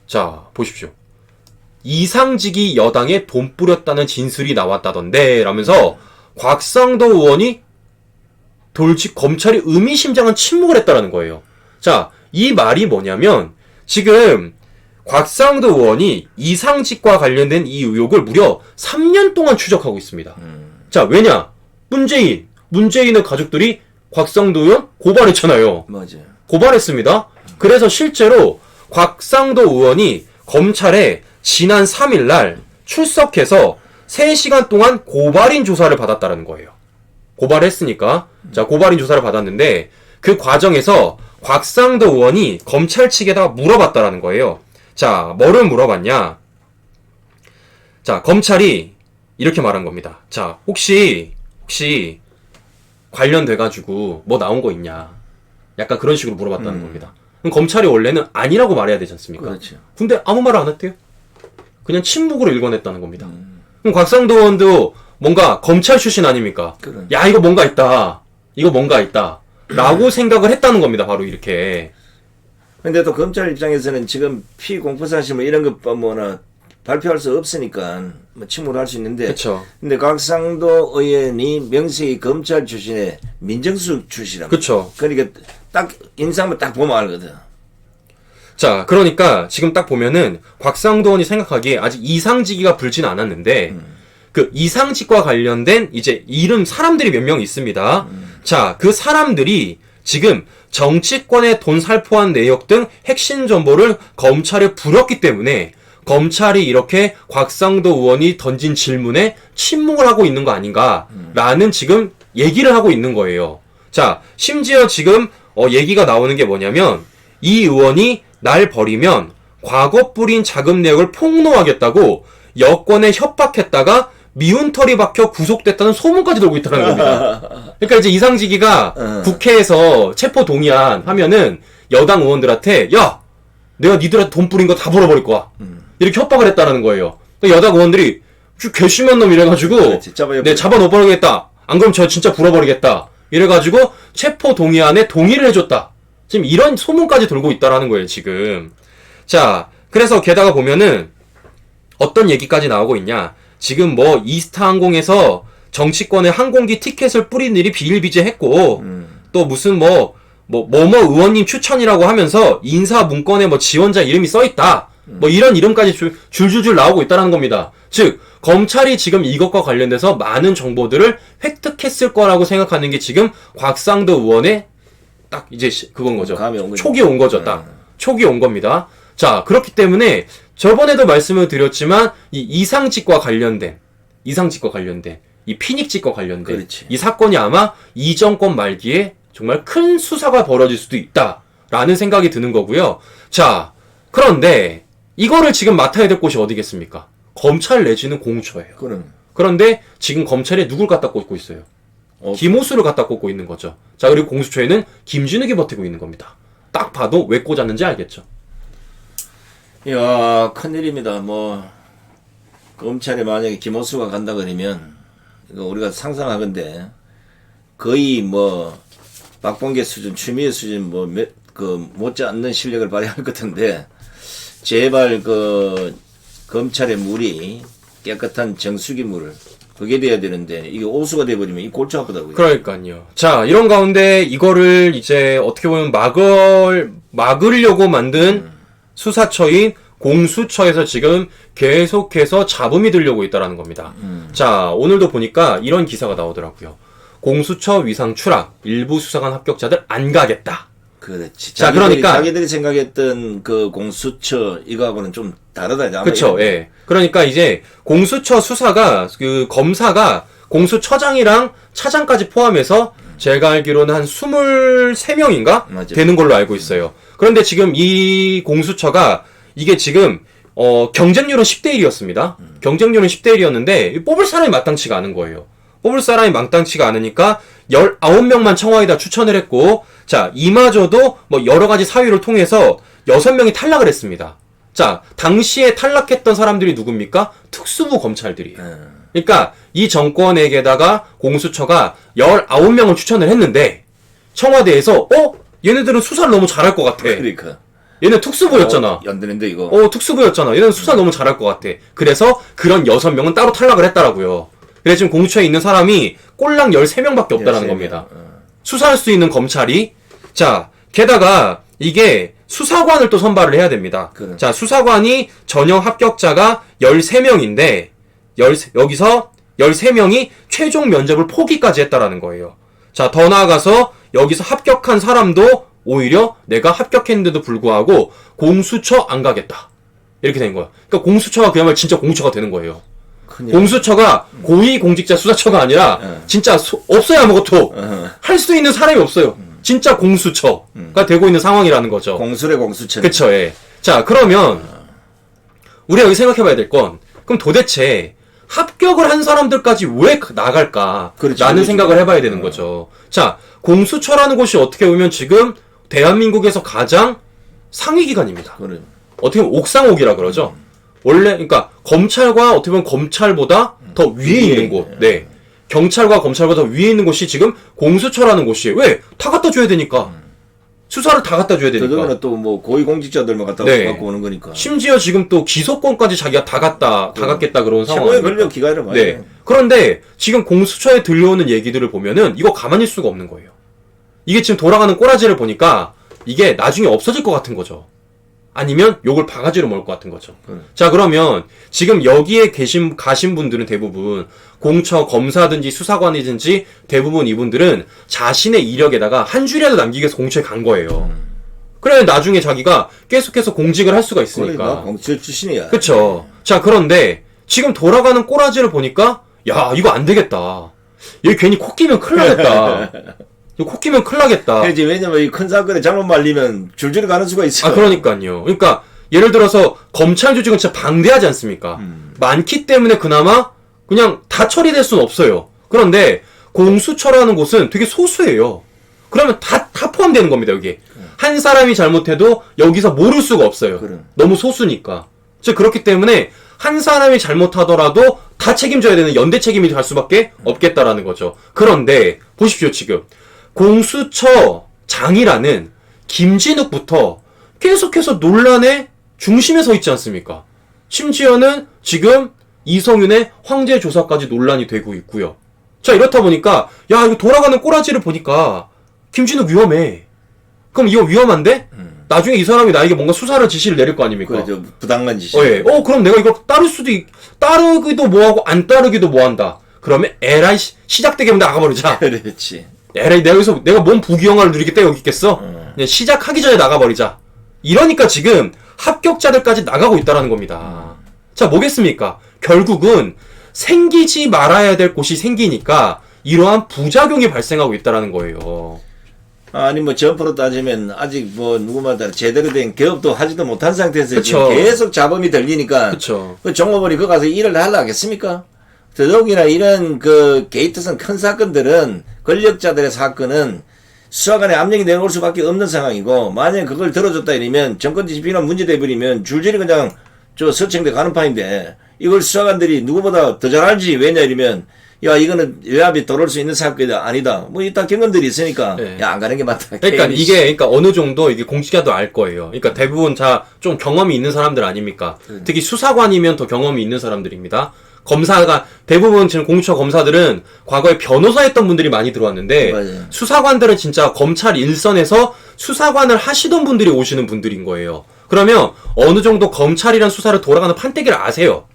자, 보십시오. 이상직이 여당에 돈 뿌렸다는 진술이 나왔다던데 라면서 곽상도 의원이 검찰이 의미심장한 침묵을 했다라는 거예요. 자, 이 말이 뭐냐면 지금 곽상도 의원이 이상직과 관련된 이 의혹을 무려 3년 동안 추적하고 있습니다. 자, 왜냐? 문재인의 가족들이 곽상도 의원 고발했잖아요. 맞아요. 고발했습니다. 그래서 실제로 곽상도 의원이 검찰에 지난 3일 날 출석해서 3시간 동안 고발인 조사를 받았다는 거예요. 고발했으니까. 자, 고발인 조사를 받았는데 그 과정에서 곽상도 의원이 검찰 측에다가 물어봤다라는 거예요. 자, 뭐를 물어봤냐? 자, 검찰이 이렇게 말한 겁니다. 자, 혹시 관련돼가지고 뭐 나온 거 있냐? 약간 그런 식으로 물어봤다는 겁니다. 그럼 검찰이 원래는 아니라고 말해야 되지 않습니까? 그렇죠. 근데 아무 말을 안 했대요. 그냥 침묵으로 읽어냈다는 겁니다. 그럼 곽상도 의원도 뭔가 검찰 출신 아닙니까? 그래. 야, 이거 뭔가 있다. 라고 생각을 했다는 겁니다. 바로 이렇게. 근데 또 검찰 입장에서는 지금 피공포사실 뭐 이런 것 뭐나 발표할 수 없으니까 뭐 침묵을 할 수 있는데. 그쵸. 근데 곽상도 의원이 명색이 검찰 출신의 민정수석 출신이랍니다. 그쵸. 그러니까 딱 인상만 딱 보면 알거든. 자, 그러니까 지금 딱 보면은 곽상도 의원이 생각하기에 아직 이상직위가 불진 않았는데 그 이상직과 관련된 이제 이름 사람들이 몇 명 있습니다. 자, 그 사람들이 지금 정치권의 돈 살포한 내역 등 핵심 정보를 검찰에 불었기 때문에 검찰이 이렇게 곽상도 의원이 던진 질문에 침묵을 하고 있는 거 아닌가라는 지금 얘기를 하고 있는 거예요. 자, 심지어 지금 얘기가 나오는 게 뭐냐면 이 의원이 날 버리면 과거 뿌린 자금 내역을 폭로하겠다고 여권에 협박했다가 미운 털이 박혀 구속됐다는 소문까지 돌고 있다는 겁니다. 그러니까 이제 이상직위가 국회에서 체포 동의안 하면은 여당 의원들한테 야, 내가 니들한테 돈 뿌린 거 다 벌어버릴 거야. 이렇게 협박을 했다는 거예요. 그러니까 여당 의원들이 개심한 놈 이래가지고 네, 잡아 넣어버리겠다. 안 그럼 저 진짜 불어버리겠다. 이래가지고 체포 동의안에 동의를 해줬다. 지금 이런 소문까지 돌고 있다라는 거예요, 지금. 자, 그래서 게다가 보면은 어떤 얘기까지 나오고 있냐. 지금 뭐 이스타 항공에서 정치권의 항공기 티켓을 뿌린 일이 비일비재했고 또 무슨 뭐뭐 의원님 추천이라고 하면서 인사 문건에 뭐 지원자 이름이 써있다. 뭐 이런 이름까지 줄줄줄 나오고 있다는 겁니다. 즉 검찰이 지금 이것과 관련돼서 많은 정보들을 획득했을 거라고 생각하는 게 지금 곽상도 의원의 딱 이제 그건 거죠. 촉이 온 거죠. 딱 촉이 온 겁니다. 자, 그렇기 때문에 저번에도 말씀을 드렸지만 이 이상직과 관련된 이 피닉직과 관련된 그렇지. 이 사건이 아마 이 정권 말기에 정말 큰 수사가 벌어질 수도 있다라는 생각이 드는 거고요. 자, 그런데 이거를 지금 맡아야 될 곳이 어디겠습니까? 검찰 내지는 공수처예요. 그런데 지금 검찰에 누굴 갖다 꽂고 있어요? 김호수를 갖다 꽂고 있는 거죠. 자, 그리고 공수처에는 김진욱이 버티고 있는 겁니다. 딱 봐도 왜 꽂았는지 알겠죠? 이야, 큰일입니다. 뭐 검찰에 만약에 김호수가 간다 그러면 이거 우리가 상상하건대 거의 뭐 박봉계 수준, 추미애 수준 뭐 못지않는 실력을 발휘할 것 같은데 제발 그 검찰의 물이 깨끗한 정수기 물을 그게 돼야 되는데 이게 오수가 돼버리면 이 골치 아프다고요. 그러니까요. 자, 이런 가운데 이거를 이제 어떻게 보면 막으려고 만든 수사처인 공수처에서 지금 계속해서 잡음이 들려고 있다라는 겁니다. 자, 오늘도 보니까 이런 기사가 나오더라고요. 공수처 위상 추락, 일부 수사관 합격자들 안 가겠다. 그렇지. 자, 그러니까 자기들이 생각했던 그 공수처 이거하고는 좀 다르다. 그렇죠. 예. 그러니까 이제 공수처 수사가 그 검사가 공수처장이랑 차장까지 포함해서 제가 알기로는 한 23명인가 맞아요. 되는 걸로 알고 있어요. 그런데 지금 이 공수처가 이게 지금 경쟁률은 10대 1이었습니다. 경쟁률은 10대 1이었는데 뽑을 사람이 마땅치가 않은 거예요. 뽑을 사람이 마땅치가 않으니까 19명만 청와에다 추천을 했고, 자, 이마저도 뭐 여러 가지 사유를 통해서 6명이 탈락을 했습니다. 자, 당시에 탈락했던 사람들이 누굽니까? 특수부 검찰들이에요. 그러니까 이 정권에게다가 공수처가 19명을 추천을 했는데 청와대에서 얘네들은 수사를 너무 잘할 것 같아. 그러니까. 얘네 특수부였잖아. 연드는데 이거. 특수부였잖아. 얘는 수사 너무 잘할 것 같아. 그래서 그런 6명은 따로 탈락을 했다라고요. 그래서 지금 공수처에 있는 사람이 꼴랑 13명밖에 없다라는 13명. 겁니다. 수사할 수 있는 검찰이, 자, 게다가 이게 수사관을 또 선발을 해야 됩니다. 그래. 자, 수사관이 전형 합격자가 13명인데 여기서 13명이 최종 면접을 포기까지 했다라는 거예요. 자, 더 나아가서 여기서 합격한 사람도 오히려 내가 합격했는데도 불구하고 공수처 안 가겠다. 이렇게 된 거야. 그러니까 공수처가 그야말로 진짜 공수처가 되는 거예요. 공수처가 고위공직자 수사처가 아니라 진짜 없어요. 아무것도 할 수 있는 사람이 없어요. 진짜 공수처가 되고 있는 상황이라는 거죠. 공수래 공수처. 그쵸. 예. 자, 그러면 우리가 여기 생각해봐야 될 건, 그럼 도대체 합격을 한 사람들까지 왜 나갈까? 그렇지, 라는 그렇지. 생각을 해봐야 되는 거죠. 자, 공수처라는 곳이 어떻게 보면 지금 대한민국에서 가장 상위 기관입니다. 그래. 어떻게 보면 옥상옥이라 그러죠. 원래 그러니까 검찰과 어떻게 보면 검찰보다 더 위에 있는 곳. 네. 경찰과 검찰보다 더 위에 있는 곳이 지금 공수처라는 곳이에요. 왜? 다 갖다 줘야 되니까. 수사를 다 갖다 줘야 되니까. 그러면 또 뭐 고위공직자들만 갖다 네. 갖고 오는 거니까. 심지어 지금 또 기소권까지 자기가 다 갖겠다 그런 상황. 최고의 권력 기관이란 말이에요. 네. 그런데 지금 공수처에 들려오는 얘기들을 보면은 이거 가만히 있을 수가 없는 거예요. 이게 지금 돌아가는 꼬라지를 보니까 이게 나중에 없어질 것 같은 거죠. 아니면 욕을 바가지로 먹을 것 같은 거죠. 자, 그러면 지금 여기에 가신 분들은 대부분 공처 검사든지 수사관이든지 대부분 이분들은 자신의 이력에다가 한 줄이라도 남기기 위해서 공처에 간 거예요. 그래 나중에 자기가 계속해서 공직을 할 수가 있으니까. 그러니까 공수처 출신이야. 그쵸. 자, 그런데 지금 돌아가는 꼬라지를 보니까 야, 이거 안 되겠다. 여기 괜히 코 끼면 큰일 나겠다. 이거 코 끼면 큰일 나겠다. 그렇지. 왜냐면 이 큰 사건에 잘못 말리면 줄줄이 가는 수가 있어. 아, 그러니까요. 그러니까 예를 들어서 검찰 조직은 진짜 방대하지 않습니까? 많기 때문에 그나마 그냥 다 처리될 수는 없어요. 그런데 공수처라는 곳은 되게 소수예요. 그러면 다 포함되는 겁니다, 여기. 한 사람이 잘못해도 여기서 모를 수가 없어요. 그래. 너무 소수니까. 그렇기 때문에 한 사람이 잘못하더라도 다 책임져야 되는 연대 책임이 갈 수밖에 없겠다라는 거죠. 그런데 보십시오, 지금. 공수처장이라는 김진욱부터 계속해서 논란의 중심에 서 있지 않습니까? 심지어는 지금 이성윤의 황제 조사까지 논란이 되고 있고요. 자, 이렇다 보니까 야, 이거 돌아가는 꼬라지를 보니까 김진욱 위험해. 그럼 이거 위험한데? 나중에 이 사람이 나에게 뭔가 수사를 지시를 내릴 거 아닙니까? 그렇죠. 부당한 짓이. 예. 그럼 내가 이걸 따르기도 뭐하고 안 따르기도 뭐한다. 그러면 에라이 시작되게 하면 나가버리자. 그렇지. 에라이 내가 뭔 부귀영화를 누리겠다 여기 있겠어? 그냥 시작하기 전에 나가버리자. 이러니까 지금 합격자들까지 나가고 있다라는 겁니다. 자, 뭐겠습니까? 결국은 생기지 말아야 될 곳이 생기니까 이러한 부작용이 발생하고 있다라는 거예요. 아니 뭐 점프로 따지면 아직 뭐 누구마다 제대로 된 개업도 하지도 못한 상태에서 그쵸. 지금 계속 자범이 들리니까 그쵸. 그 종업원이 거 가서 일을 하려 하겠습니까? 더더욱이나 이런 그 게이트성 큰 사건들은 권력자들의 사건은 수사관에 압력이 내려올 수밖에 없는 상황이고 만약에 그걸 들어줬다 이러면 정권 지피가 문제돼 버리면 줄줄이 그냥 저 서청대 가는 판인데 이걸 수사관들이 누구보다 더 잘 알지. 왜냐 이러면 야 이거는 외압이 돌아올 수 있는 사건이 아니다. 뭐 이따 경험들이 있으니까 네. 야 안 가는 게 맞다. 그러니까 그러니까 어느 정도 이게 공직자도 알 거예요. 그러니까 대부분 좀 경험이 있는 사람들 아닙니까? 특히 수사관이면 더 경험이 있는 사람들입니다. 검사가 대부분 지금 공수처 검사들은 과거에 변호사 했던 분들이 많이 들어왔는데 맞아요. 수사관들은 진짜 검찰 일선에서 수사관을 하시던 분들이 오시는 분들인 거예요. 그러면 어느 정도 검찰이란 수사를 돌아가는 판때기를 아세요.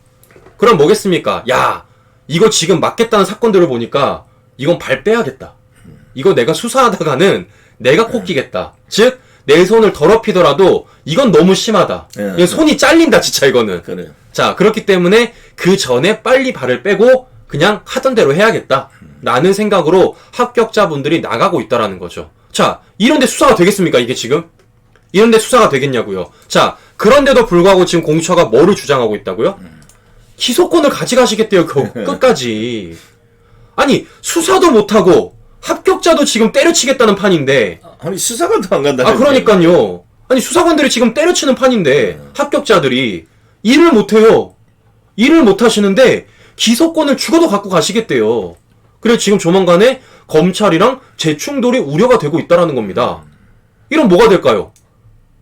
그럼 뭐겠습니까? 야, 이거 지금 맞겠다는 사건들을 보니까 이건 발 빼야겠다. 이거 내가 수사하다가는 내가 코 끼겠다. 즉, 내 손을 더럽히더라도 이건 너무 심하다. 이건 손이 잘린다, 진짜 이거는. 그래. 자, 그렇기 때문에 그 전에 빨리 발을 빼고 그냥 하던 대로 해야겠다. 라는 생각으로 합격자분들이 나가고 있다라는 거죠. 자, 이런데 수사가 되겠습니까, 이게 지금? 이런데 수사가 되겠냐고요. 자, 그런데도 불구하고 지금 공수처가 뭐를 주장하고 있다고요? 기소권을 가져가시겠대요, 끝까지. 아니, 수사도 못하고 합격자도 지금 때려치겠다는 판인데. 아니, 수사관도 안 간다. 아, 그러니까요. 아니, 수사관들이 지금 때려치는 판인데 합격자들이 일을 못해요. 일을 못하시는데 기소권을 죽어도 갖고 가시겠대요. 그래서 지금 조만간에 검찰이랑 재충돌이 우려가 되고 있다라는 겁니다. 이런 뭐가 될까요?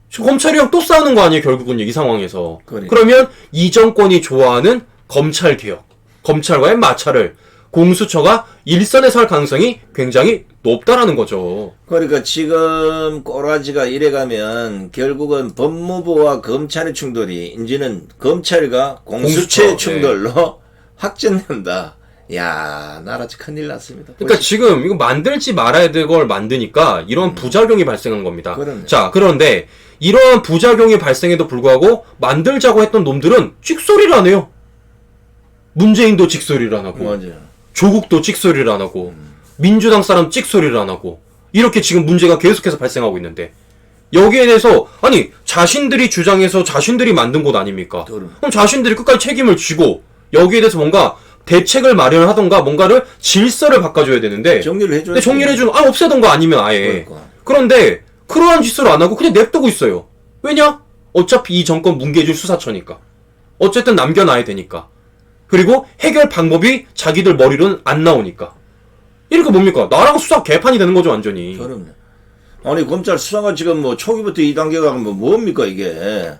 지금 검찰이랑 또 싸우는 거 아니에요, 결국은 이 상황에서. 그러니까. 그러면 이 정권이 좋아하는 검찰개혁, 검찰과의 마찰을 공수처가 일선에 설 가능성이 굉장히 높다라는 거죠. 그러니까 지금 꼬라지가 이래가면 결국은 법무부와 검찰의 충돌이 이제는 검찰과 공수처의 공수처, 충돌로 확전된다. 야, 나라 큰일 났습니다. 그러니까 지금 이거 만들지 말아야 될 걸 만드니까 이런 부작용이 발생한 겁니다. 그러네. 자, 그런데 이러한 부작용이 발생에도 불구하고 만들자고 했던 놈들은 찍소리를 안 해요. 문재인도 찍소리를 안 하고, 맞아요. 조국도 찍소리를 안 하고, 민주당 사람 찍소리를 안 하고, 이렇게 지금 문제가 계속해서 발생하고 있는데, 여기에 대해서, 아니, 자신들이 주장해서 자신들이 만든 곳 아닙니까? 그럼 자신들이 끝까지 책임을 지고, 여기에 대해서 뭔가 대책을 마련하던가 뭔가를 질서를 바꿔줘야 되는데, 정리를 해줘야 근데 정리를 해주는, 없애던가 아니면 아예. 그러니까. 그런데, 그러한 짓을 안 하고 그냥 냅두고 있어요. 왜냐? 어차피 이 정권 뭉개줄 수사처니까. 어쨌든 남겨놔야 되니까. 그리고 해결 방법이 자기들 머리로는 안 나오니까. 이러니까 뭡니까? 나라가 수사 개판이 되는 거죠, 완전히. 그럼요. 아니, 검찰 수사가 지금 뭐 초기부터 2단계가 뭐 뭡니까, 이게.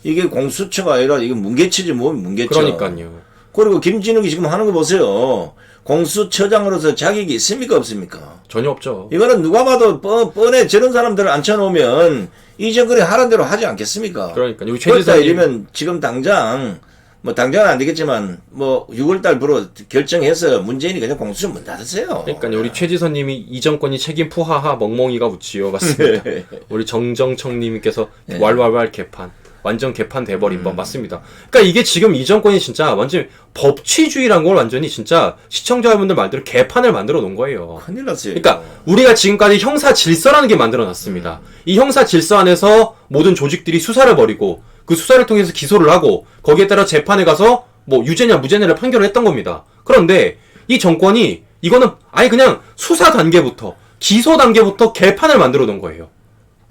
이게 공수처가 아니라 이게 문개처지, 뭐, 문개처. 그러니까요. 그리고 김진욱이 지금 하는 거 보세요. 공수처장으로서 자격이 있습니까, 없습니까? 전혀 없죠. 이거는 누가 봐도 뻔해. 저런 사람들을 앉혀놓으면 이 정권이 하란 대로 하지 않겠습니까? 그러니까 우리 최 그렇다 지사님 이러면 지금 당장 뭐 당장은 안 되겠지만 뭐 6월달부로 결정해서 문재인이 그냥 공수처 문 닫으세요. 그러니까 우리 최지선님이 이 정권이 책임 푸하하 멍멍이가 웃지요. 맞습니다. 우리 정정청님께서 왈왈왈 개판. 완전 개판 돼버린 법 맞습니다. 그러니까 이게 지금 이 정권이 진짜 완전 법치주의란 걸 완전히 진짜 시청자분들 말대로 개판을 만들어 놓은 거예요. 큰일 났어요. 그러니까 우리가 지금까지 형사 질서라는 게 만들어 놨습니다. 이 형사 질서 안에서 모든 조직들이 수사를 벌이고 그 수사를 통해서 기소를 하고 거기에 따라 재판에 가서 뭐 유죄냐 무죄냐를 판결을 했던 겁니다. 그런데 이 정권이 이거는 아예 그냥 수사 단계부터 기소 단계부터 개판을 만들어 놓은 거예요.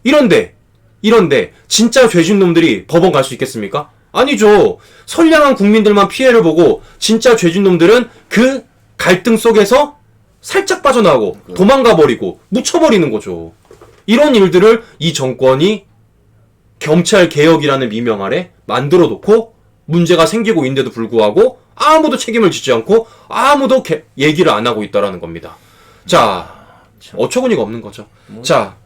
이런데 진짜 죄진 놈들이 법원 갈 수 있겠습니까? 아니죠. 선량한 국민들만 피해를 보고 진짜 죄진 놈들은 그 갈등 속에서 살짝 빠져나오고 도망가 버리고 묻혀버리는 거죠. 이런 일들을 이 정권이 검찰 개혁이라는 미명 아래 만들어 놓고 문제가 생기고 있는데도 불구하고 아무도 책임을 지지 않고 아무도 얘기를 안 하고 있다라는 겁니다. 자, 어처구니가 없는 거죠. 자,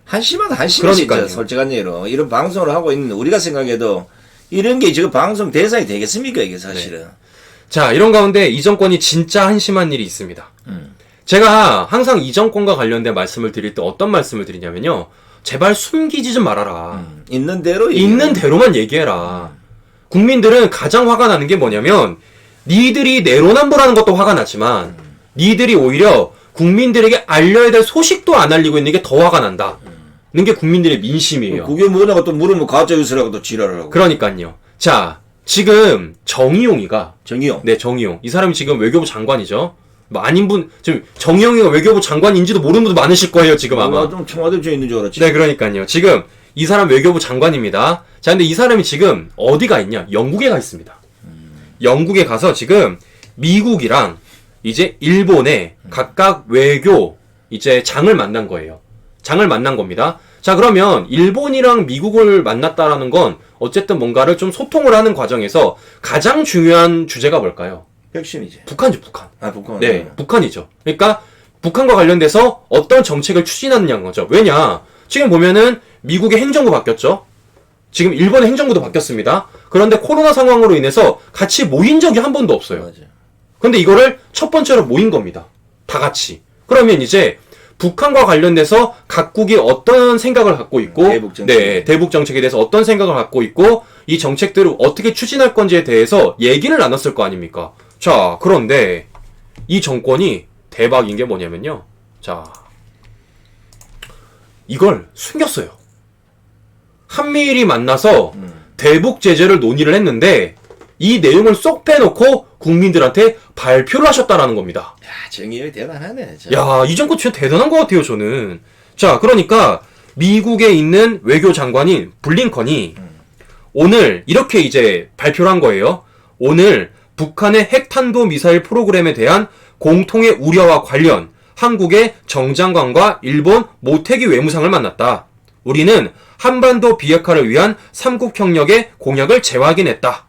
한심하다. 그러니까요. 진짜 솔직한 얘기로 이런 방송을 하고 있는 우리가 생각해도 이런 게 지금 방송 대상이 되겠습니까, 이게 사실은. 네. 자, 이런 가운데 이 정권이 진짜 한심한 일이 있습니다. 제가 항상 이 정권과 관련된 말씀을 드릴 때 어떤 말씀을 드리냐면요. 제발 숨기지 좀 말아라. 있는 대로 있는 대로만 얘기해라. 국민들은 가장 화가 나는 게 뭐냐면 니들이 내로남불하는 것도 화가 나지만 니들이 오히려 국민들에게 알려야 될 소식도 안 알리고 있는 게 더 화가 난다. 는 게 국민들의 민심이에요. 그게 뭐냐고 또 물으면 가짜뉴스라고 또 지랄을 하고. 그러니까요. 자, 지금 정의용이가 정의용. 네, 정의용. 이 사람이 지금 외교부 장관이죠. 뭐 아닌 분 지금 정의용이가 외교부 장관인지도 모르는 분도 많으실 거예요, 지금 아마. 좀 청와대 쪽에 있는 줄 알았지. 네, 그러니까요. 지금 이 사람 외교부 장관입니다. 자, 근데 이 사람이 지금 어디가 있냐? 영국에 가 있습니다. 영국에 가서 지금 미국이랑 이제 일본의 각각 외교 이제 장을 만난 거예요. 장을 만난 겁니다. 자, 그러면 일본이랑 미국을 만났다라는 건 어쨌든 뭔가를 좀 소통을 하는 과정에서 가장 중요한 주제가 뭘까요? 핵심이지. 북한이죠, 북한. 아, 북한. 네, 북한이죠. 그러니까 북한과 관련돼서 어떤 정책을 추진하느냐는 거죠. 왜냐? 지금 보면은 미국의 행정부 바뀌었죠. 지금 일본의 행정부도 바뀌었습니다. 그런데 코로나 상황으로 인해서 같이 모인 적이 한 번도 없어요. 맞아. 근데 이거를 첫 번째로 모인 겁니다. 다 같이. 그러면 이제 북한과 관련돼서 각국이 어떤 생각을 갖고 있고, 대북 정책. 네, 대북 정책에 대해서 어떤 생각을 갖고 있고, 이 정책들을 어떻게 추진할 건지에 대해서 얘기를 나눴을 거 아닙니까? 자, 그런데 이 정권이 대박인 게 뭐냐면요. 자, 이걸 숨겼어요. 한미일이 만나서 대북 제재를 논의를 했는데 이 내용을 쏙 빼놓고 국민들한테 발표를 하셨다라는 겁니다. 야, 정의역이 대단하네. 진짜. 야, 이 정권 진짜 대단한 것 같아요, 저는. 자, 그러니까 미국에 있는 외교장관인 블링컨이 오늘 이렇게 이제 발표를 한 거예요. 오늘 북한의 핵탄도 미사일 프로그램에 대한 공통의 우려와 관련 한국의 정 장관과 일본 모테기 외무상을 만났다. 우리는 한반도 비핵화를 위한 삼국 협력의 공약을 재확인했다.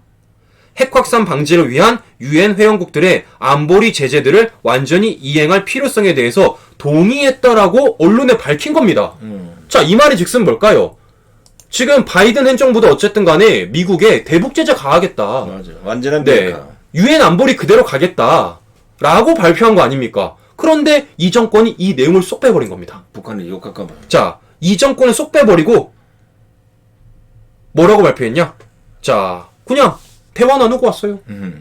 핵 확산 방지를 위한 유엔 회원국들의 안보리 제재들을 완전히 이행할 필요성에 대해서 동의했다라고 언론에 밝힌 겁니다. 자, 이 말이 즉슨 뭘까요? 지금 바이든 행정부도 어쨌든 간에 미국에 대북 제재 가하겠다. 맞아. 완전한 네. 비핵화. 유엔 안보리 그대로 가겠다. 라고 발표한 거 아닙니까? 그런데 이 정권이 이 내용을 쏙 빼버린 겁니다. 북한을 욕할까 봐. 자, 이 정권을 쏙 빼버리고 뭐라고 발표했냐? 자, 그냥 대화 나누고 왔어요.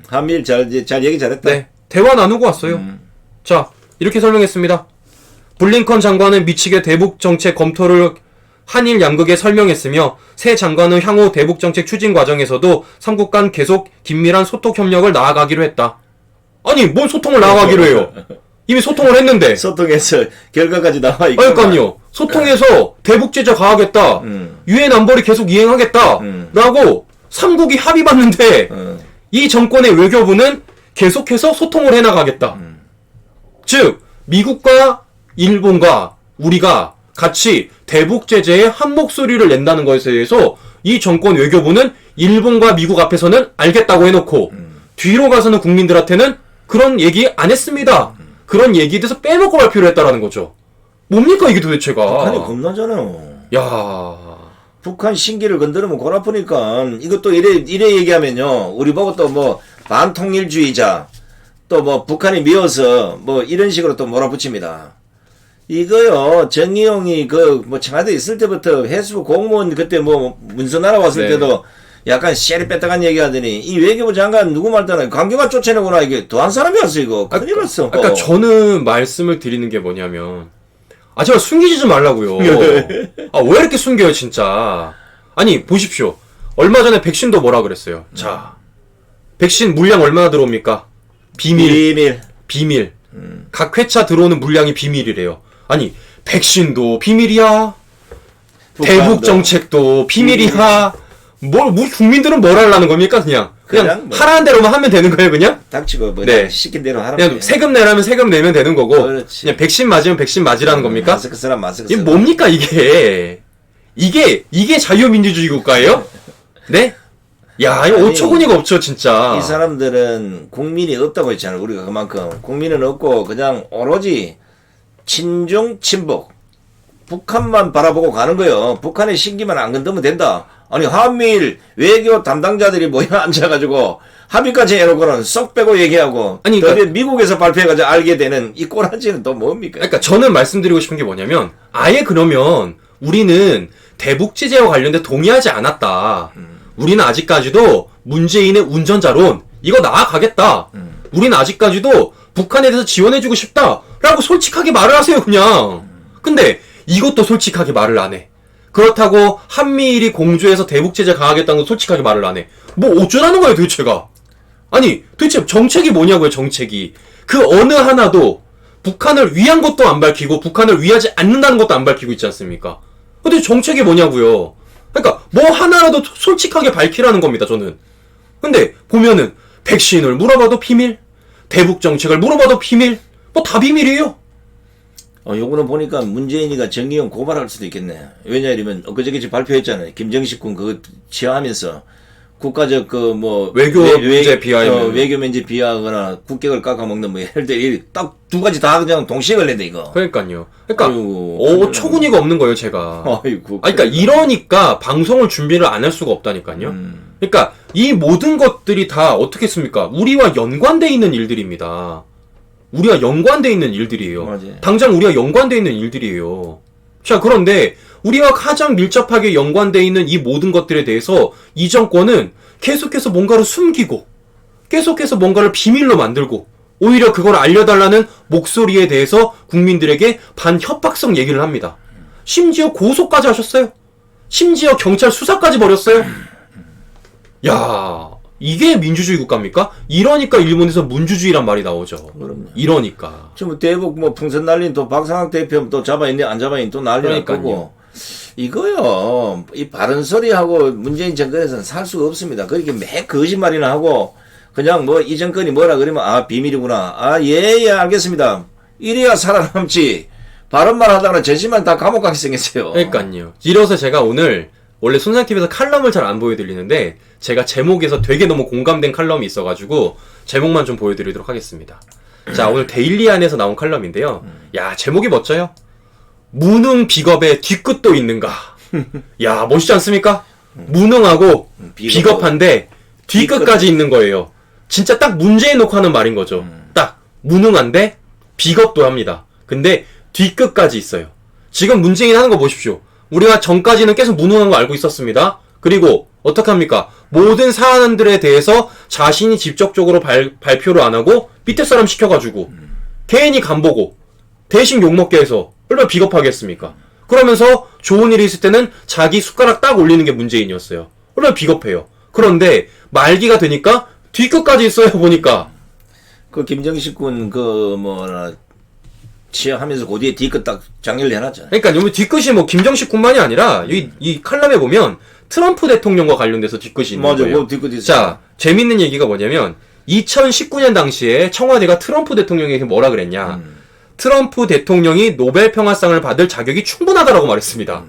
한미일 잘 얘기 잘했다. 네, 대화 나누고 왔어요. 자, 이렇게 설명했습니다. 블링컨 장관은 미치게 대북 정책 검토를 한일 양국에 설명했으며 새 장관은 향후 대북 정책 추진 과정에서도 삼국 간 계속 긴밀한 소통 협력을 나아가기로 했다. 아니, 뭔 소통을 나아가기로 해요? 이미 소통을 했는데. 소통해서 결과까지 나와 있고. 그러니까요. 소통해서 대북 제재 가하겠다. 유엔 안보리 계속 이행하겠다. 라고 삼국이 합의봤는데 이 정권의 외교부는 계속해서 소통을 해나가겠다. 즉 미국과 일본과 우리가 같이 대북 제재에 한 목소리를 낸다는 것에 대해서 이 정권 외교부는 일본과 미국 앞에서는 알겠다고 해놓고 뒤로 가서는 국민들한테는 그런 얘기 안 했습니다. 그런 얘기에 대해서 빼먹고 발표를 했다라는 거죠. 뭡니까 이게 도대체가. 북한이 겁나잖아요. 야, 북한 신기를 건드리면 골 아프니까 이것도 이래 얘기하면요. 우리 보고 또 뭐 반통일주의자 또 뭐 북한이 미워서 뭐 이런 식으로 또 몰아붙입니다. 이거요. 정의용이 그 뭐 청와대 있을 때부터 해수부 공무원 그때 뭐 문서 날아왔을 네. 때도 약간 쎄리 뺐다간 얘기하더니 이 외교부 장관 누구 말따나 강경화 쫓아내구나 이게 더한 사람이 왔어 이거 큰일 났어. 그러니까 저는 말씀을 드리는 게 뭐냐면 제발 숨기지 좀 말라고요. 왜 이렇게 숨겨요 진짜. 아니 보십시오. 얼마 전에 백신도 뭐라 그랬어요. 자, 백신 물량 얼마나 들어옵니까? 비밀. 각 회차 들어오는 물량이 비밀이래요. 아니 백신도 비밀이야. 북한도. 대북 정책도 비밀이야. 우리 국민들은 뭘 하려는 겁니까? 그냥 뭐. 하라는 대로만 하면 되는 거예요, 그냥? 닥치고 뭐 네. 시킨 대로 하라고. 그냥 세금 내라면 세금 내면 되는 거고. 그렇지. 그냥 백신 맞으면 백신 맞으라는 겁니까? 마스크 쓰라 마스크 이게 쓰라. 뭡니까, 이게? 이게 자유민주주의 국가예요? 네? 야, 이거 아니, 어처구니가 없죠, 진짜. 이 사람들은 국민이 없다고 했잖아요. 우리가 그만큼 국민은 없고 그냥 오로지 친중 친북 북한만 바라보고 가는 거예요. 북한의 신기만 안 건드면 된다. 아니 한미일 외교 담당자들이 모여 앉아가지고 합의까지 해놓고는 쏙 빼고 얘기하고 아니, 그러니까 미국에서 발표해가지고 알게 되는 이 꼬라지는 또 뭡니까? 그러니까 저는 말씀드리고 싶은 게 뭐냐면 아예 그러면 우리는 대북 제재와 관련돼 동의하지 않았다. 우리는 아직까지도 문재인의 운전자론 이거 나아가겠다. 우리는 아직까지도 북한에 대해서 지원해주고 싶다라고 솔직하게 말을 하세요 그냥. 근데 이것도 솔직하게 말을 안 해. 그렇다고 한미일이 공조해서 대북 제재 가하겠다는 거 솔직하게 말을 안 해. 뭐 어쩌라는 거예요 도대체가. 아니 도대체 정책이 뭐냐고요 정책이. 그 어느 하나도 북한을 위한 것도 안 밝히고 북한을 위하지 않는다는 것도 안 밝히고 있지 않습니까? 근데 정책이 뭐냐고요. 그러니까 뭐 하나라도 솔직하게 밝히라는 겁니다 저는. 근데 보면은 백신을 물어봐도 비밀, 대북 정책을 물어봐도 비밀, 뭐 다 비밀이에요. 요거는 보니까 문재인이가 정의용 고발할 수도 있겠네. 왜냐하면 엊그저께 발표했잖아요. 김정식 군 그거 취하하면서 국가적 그 뭐 외교 문제 비하하면 외교 문제 비하하거나 국격을 깎아먹는 뭐 예를 들어 딱 두 가지 다 그냥 동시에 걸린다 이거. 그러니까요. 그러니까 아이고, 어처구니가 없는 거예요 제가. 아이고. 그러니까 이러니까 방송을 준비를 안 할 수가 없다니까요. 그러니까 이 모든 것들이 다 어떻겠습니까? 우리와 연관돼 있는 일들입니다. 우리가 연관돼 있는 일들이에요. 맞아요. 당장 우리가 연관돼 있는 일들이에요. 자, 그런데 우리가 가장 밀접하게 연관돼 있는 이 모든 것들에 대해서 이 정권은 계속해서 뭔가를 숨기고 계속해서 뭔가를 비밀로 만들고 오히려 그걸 알려달라는 목소리에 대해서 국민들에게 반협박성 얘기를 합니다. 심지어 고소까지 하셨어요. 심지어 경찰 수사까지 벌였어요. 야, 이게 민주주의 국가입니까? 이러니까 일본에서 민주주의란 말이 나오죠. 그럼요. 이러니까. 지금 대북 뭐 풍선 날린 또 박상학 대표 또 잡아있네 안 잡아있네 또 난리 날 거고 이거요 이 바른 소리하고 문재인 정권에서는 살 수가 없습니다. 그렇게 매 거짓말이나 하고 그냥 뭐 이 정권이 뭐라 그러면 아 비밀이구나 아 예 알겠습니다 이래야 살아남지 바른 말 하다가 전시만 다 감옥 가게 생겼어요. 그러니까요. 이래서 제가 오늘 원래 손상TV에서 칼럼을 잘 안 보여드리는데 제가 제목에서 되게 너무 공감된 칼럼이 있어가지고 제목만 좀 보여드리도록 하겠습니다. 자, 오늘 데일리안에서 나온 칼럼인데요. 야, 제목이 멋져요. 무능 비겁의 뒤끝도 있는가. 야, 멋있지 않습니까? 무능하고 비겁한데 뒤끝까지 있는 거예요. 진짜 딱 문제에 놓고 하는 말인 거죠. 딱 무능한데 비겁도 합니다. 근데 뒤끝까지 있어요. 지금 문재인 하는 거 보십시오. 우리가 전까지는 계속 무능한 거 알고 있었습니다. 그리고 어떻게 합니까? 모든 사안들에 대해서 자신이 직접적으로 발표를 안 하고 밑에 사람 시켜가지고 괜히 간보고 대신 욕먹게 해서 얼마나 비겁하게 했습니까? 그러면서 좋은 일이 있을 때는 자기 숟가락 딱 올리는 게 문재인이었어요. 얼마나 비겁해요. 그런데 말기가 되니까 뒤끝까지 있어요. 보니까 그 김정식 군 그 뭐라 취하하면서 그 뒤에 뒤끝 딱 장렬히 해놨잖아요. 그러니까 여기 뒤끝이 뭐 김정식 군만이 아니라 이 칼럼에 보면 트럼프 대통령과 관련돼서 뒤끝이 있는 맞아, 거예요. 그 뒤끝이 있어요. 자, 재밌는 얘기가 뭐냐면 2019년 당시에 청와대가 트럼프 대통령에게 뭐라 그랬냐. 트럼프 대통령이 노벨 평화상을 받을 자격이 충분하다라고 말했습니다.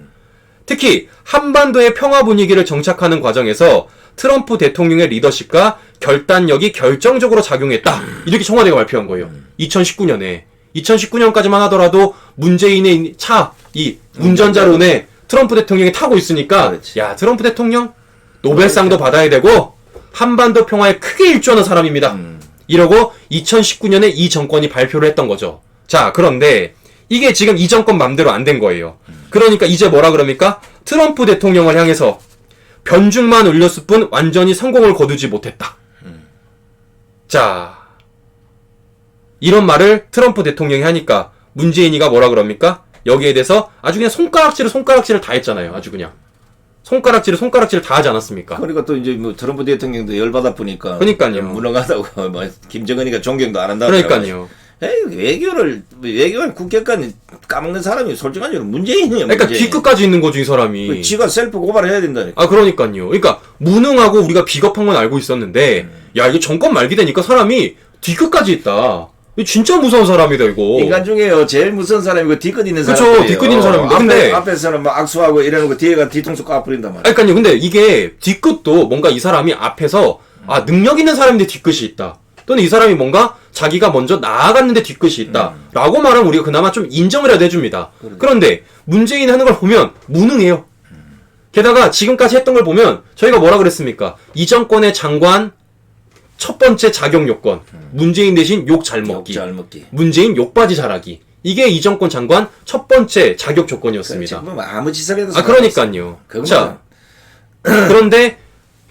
특히 한반도의 평화 분위기를 정착하는 과정에서 트럼프 대통령의 리더십과 결단력이 결정적으로 작용했다. 이렇게 청와대가 발표한 거예요. 2019년에. 2019년까지만 하더라도 문재인의 차, 이 운전자론에 트럼프 대통령이 타고 있으니까 그렇지. 야, 트럼프 대통령 노벨상도 받아야 되고 한반도 평화에 크게 일조하는 사람입니다. 이러고 2019년에 이 정권이 발표를 했던 거죠. 자, 그런데 이게 지금 이 정권 맘대로 안 된 거예요. 그러니까 이제 뭐라 그럽니까? 트럼프 대통령을 향해서 변죽만 울렸을 뿐 완전히 성공을 거두지 못했다. 자, 이런 말을 트럼프 대통령이 하니까 문재인이가 뭐라 그럽니까? 여기에 대해서 아주 그냥 손가락질을 다 했잖아요. 아주 그냥. 손가락질을 다 하지 않았습니까? 그러니까 또 이제 뭐 트럼프 대통령도 열받아 보니까. 그러니까요. 무능하다고, 뭐, 김정은이가 존경도 안 한다고. 그러니까요. 에이, 외교를 국격간 까먹는 사람이 솔직한 얘기로 문재인이에요. 그러니까 문재인. 뒤끝까지 있는 거죠, 이 사람이. 지가 셀프 고발해야 된다니까. 아, 그러니까요. 그러니까 무능하고 우리가 비겁한 건 알고 있었는데, 야, 이거 정권 말기 되니까 사람이 뒤끝까지 있다. 이거 진짜 무서운 사람이다, 이거. 인간 중에요, 제일 무서운 사람이 그 뒤끝 있는 그쵸, 사람. 뒤끝 있는 사람입니다. 근데 앞에서는 막 악수하고 이러는 뒤에가 뒤통수 까부린단 말이야. 그러니까요. 근데 이게 뒤끝도 뭔가 이 사람이 앞에서 아, 능력 있는 사람인데 뒤끝이 있다. 또는 이 사람이 뭔가 자기가 먼저 나아갔는데 뒤끝이 있다. 라고 말하면 우리가 그나마 좀 인정을 해야 해줍니다. 그런데 문재인 하는 걸 보면 무능해요. 게다가 지금까지 했던 걸 보면 저희가 뭐라 그랬습니까? 이 정권의 장관 첫 번째 자격 요건. 문재인 대신 욕 잘 먹기. 문재인 욕바지 잘하기. 이게 이 정권 장관 첫 번째 자격 조건이었습니다. 지금 아무 짓을 해도 아, 그러니까요. 그것만. 자, 그런데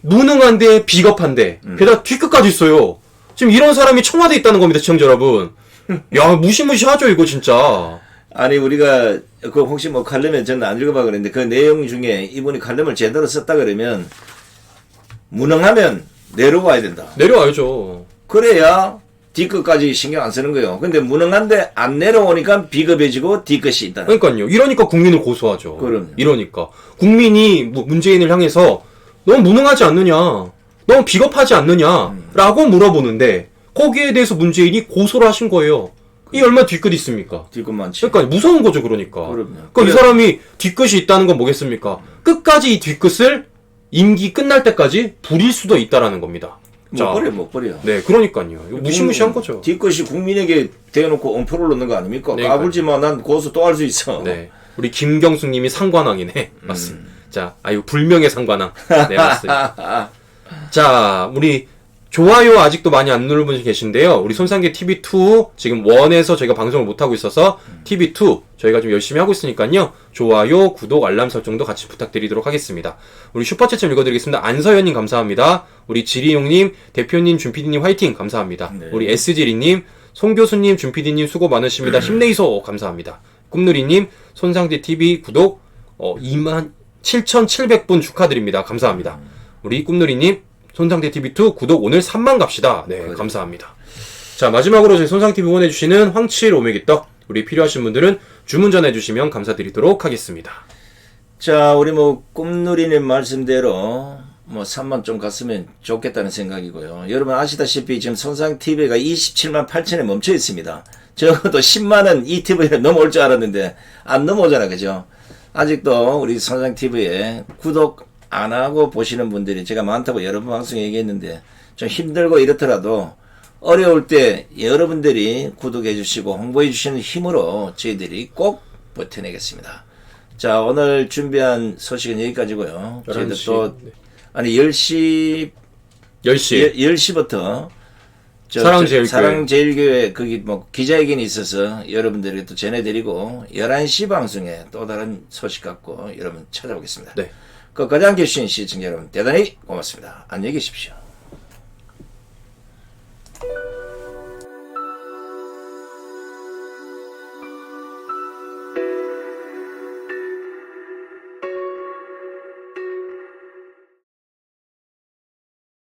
무능한데 비겁한데 게다가 뒤끝까지 있어요. 지금 이런 사람이 청와대에 있다는 겁니다, 시청자 여러분. 야, 무시무시하죠, 이거 진짜. 아니 우리가 그 혹시 뭐 칼럼에 저는 안 읽어봐 그랬는데 그 내용 중에 이분이 칼럼을 제대로 썼다 그러면 무능하면 내려와야 된다. 내려와야죠. 그래야 뒤끝까지 신경 안 쓰는 거예요. 근데 무능한데 안 내려오니까 비겁해지고 뒤끝이 있다. 그러니까요. 이러니까 국민을 고소하죠. 그럼요. 이러니까 국민이 뭐 문재인을 향해서 너무 무능하지 않느냐, 너무 비겁하지 않느냐라고 물어보는데 거기에 대해서 문재인이 고소를 하신 거예요. 이 얼마나 뒤끝 있습니까? 뒤끝 많지. 그러니까 무서운 거죠, 그러니까. 그럼요. 그러니까 이 사람이 뒤끝이 있다는 건 뭐겠습니까? 끝까지 이 뒤끝을 임기 끝날 때까지 부릴 수도 있다라는 겁니다. 못 버려. 네, 그러니까요. 이거 무시무시한 거죠. 뒤끝이 국민에게 대놓고 엄포를 놓는 거 아닙니까? 네, 까불지만 난 고소 또 할 수 있어. 네. 우리 김경숙님이 상관왕이네. 맞습니다. 자, 아유, 불명예 상관왕. 네, 맞습니다. 자, 우리 좋아요 아직도 많이 안 누른 분이 계신데요. 우리 손상계 TV2 지금 원에서 저희가 방송을 못하고 있어서 TV2 저희가 좀 열심히 하고 있으니까요. 좋아요, 구독, 알람 설정도 같이 부탁드리도록 하겠습니다. 우리 슈퍼챗 좀 읽어드리겠습니다. 안서연님 감사합니다. 우리 지리용님, 대표님, 준PD님 화이팅 감사합니다. 네. 우리 S지리님, 송교수님, 준PD님 수고 많으십니다. 힘내이소 감사합니다. 꿈누리님, 손상계 TV 구독 27,700분 축하드립니다. 감사합니다. 우리 꿈누리님, 손상대TV2 구독 오늘 3만 갑시다. 네, 그래. 감사합니다. 자, 마지막으로 저희 손상TV 후원해주시는 황칠 오메기떡, 우리 필요하신 분들은 주문 전해주시면 감사드리도록 하겠습니다. 자, 우리 뭐 꿈누리님 말씀대로 뭐 3만 좀 갔으면 좋겠다는 생각이고요. 여러분 아시다시피 지금 손상TV가 27만 8천에 멈춰 있습니다. 적어도 10만원 이 TV에 넘어올 줄 알았는데 안 넘어오잖아, 그죠? 아직도 우리 손상TV에 구독 안 하고 보시는 분들이 제가 많다고 여러 번 방송에 얘기했는데 좀 힘들고 이렇더라도 어려울 때 여러분들이 구독해 주시고 홍보해 주시는 힘으로 저희들이 꼭 버텨내겠습니다. 자, 오늘 준비한 소식은 여기까지고요. 저희들 11시. 또 아니 10시 10시부터 사랑제일교회. 사랑제일교회 거기 뭐 기자회견이 있어서 여러분들에게 또 전해드리고 11시 방송에 또 다른 소식 갖고 여러분 찾아오겠습니다. 네. 끝까지 함께 해주신 시청자 여러분 대단히 고맙습니다. 안녕히 계십시오.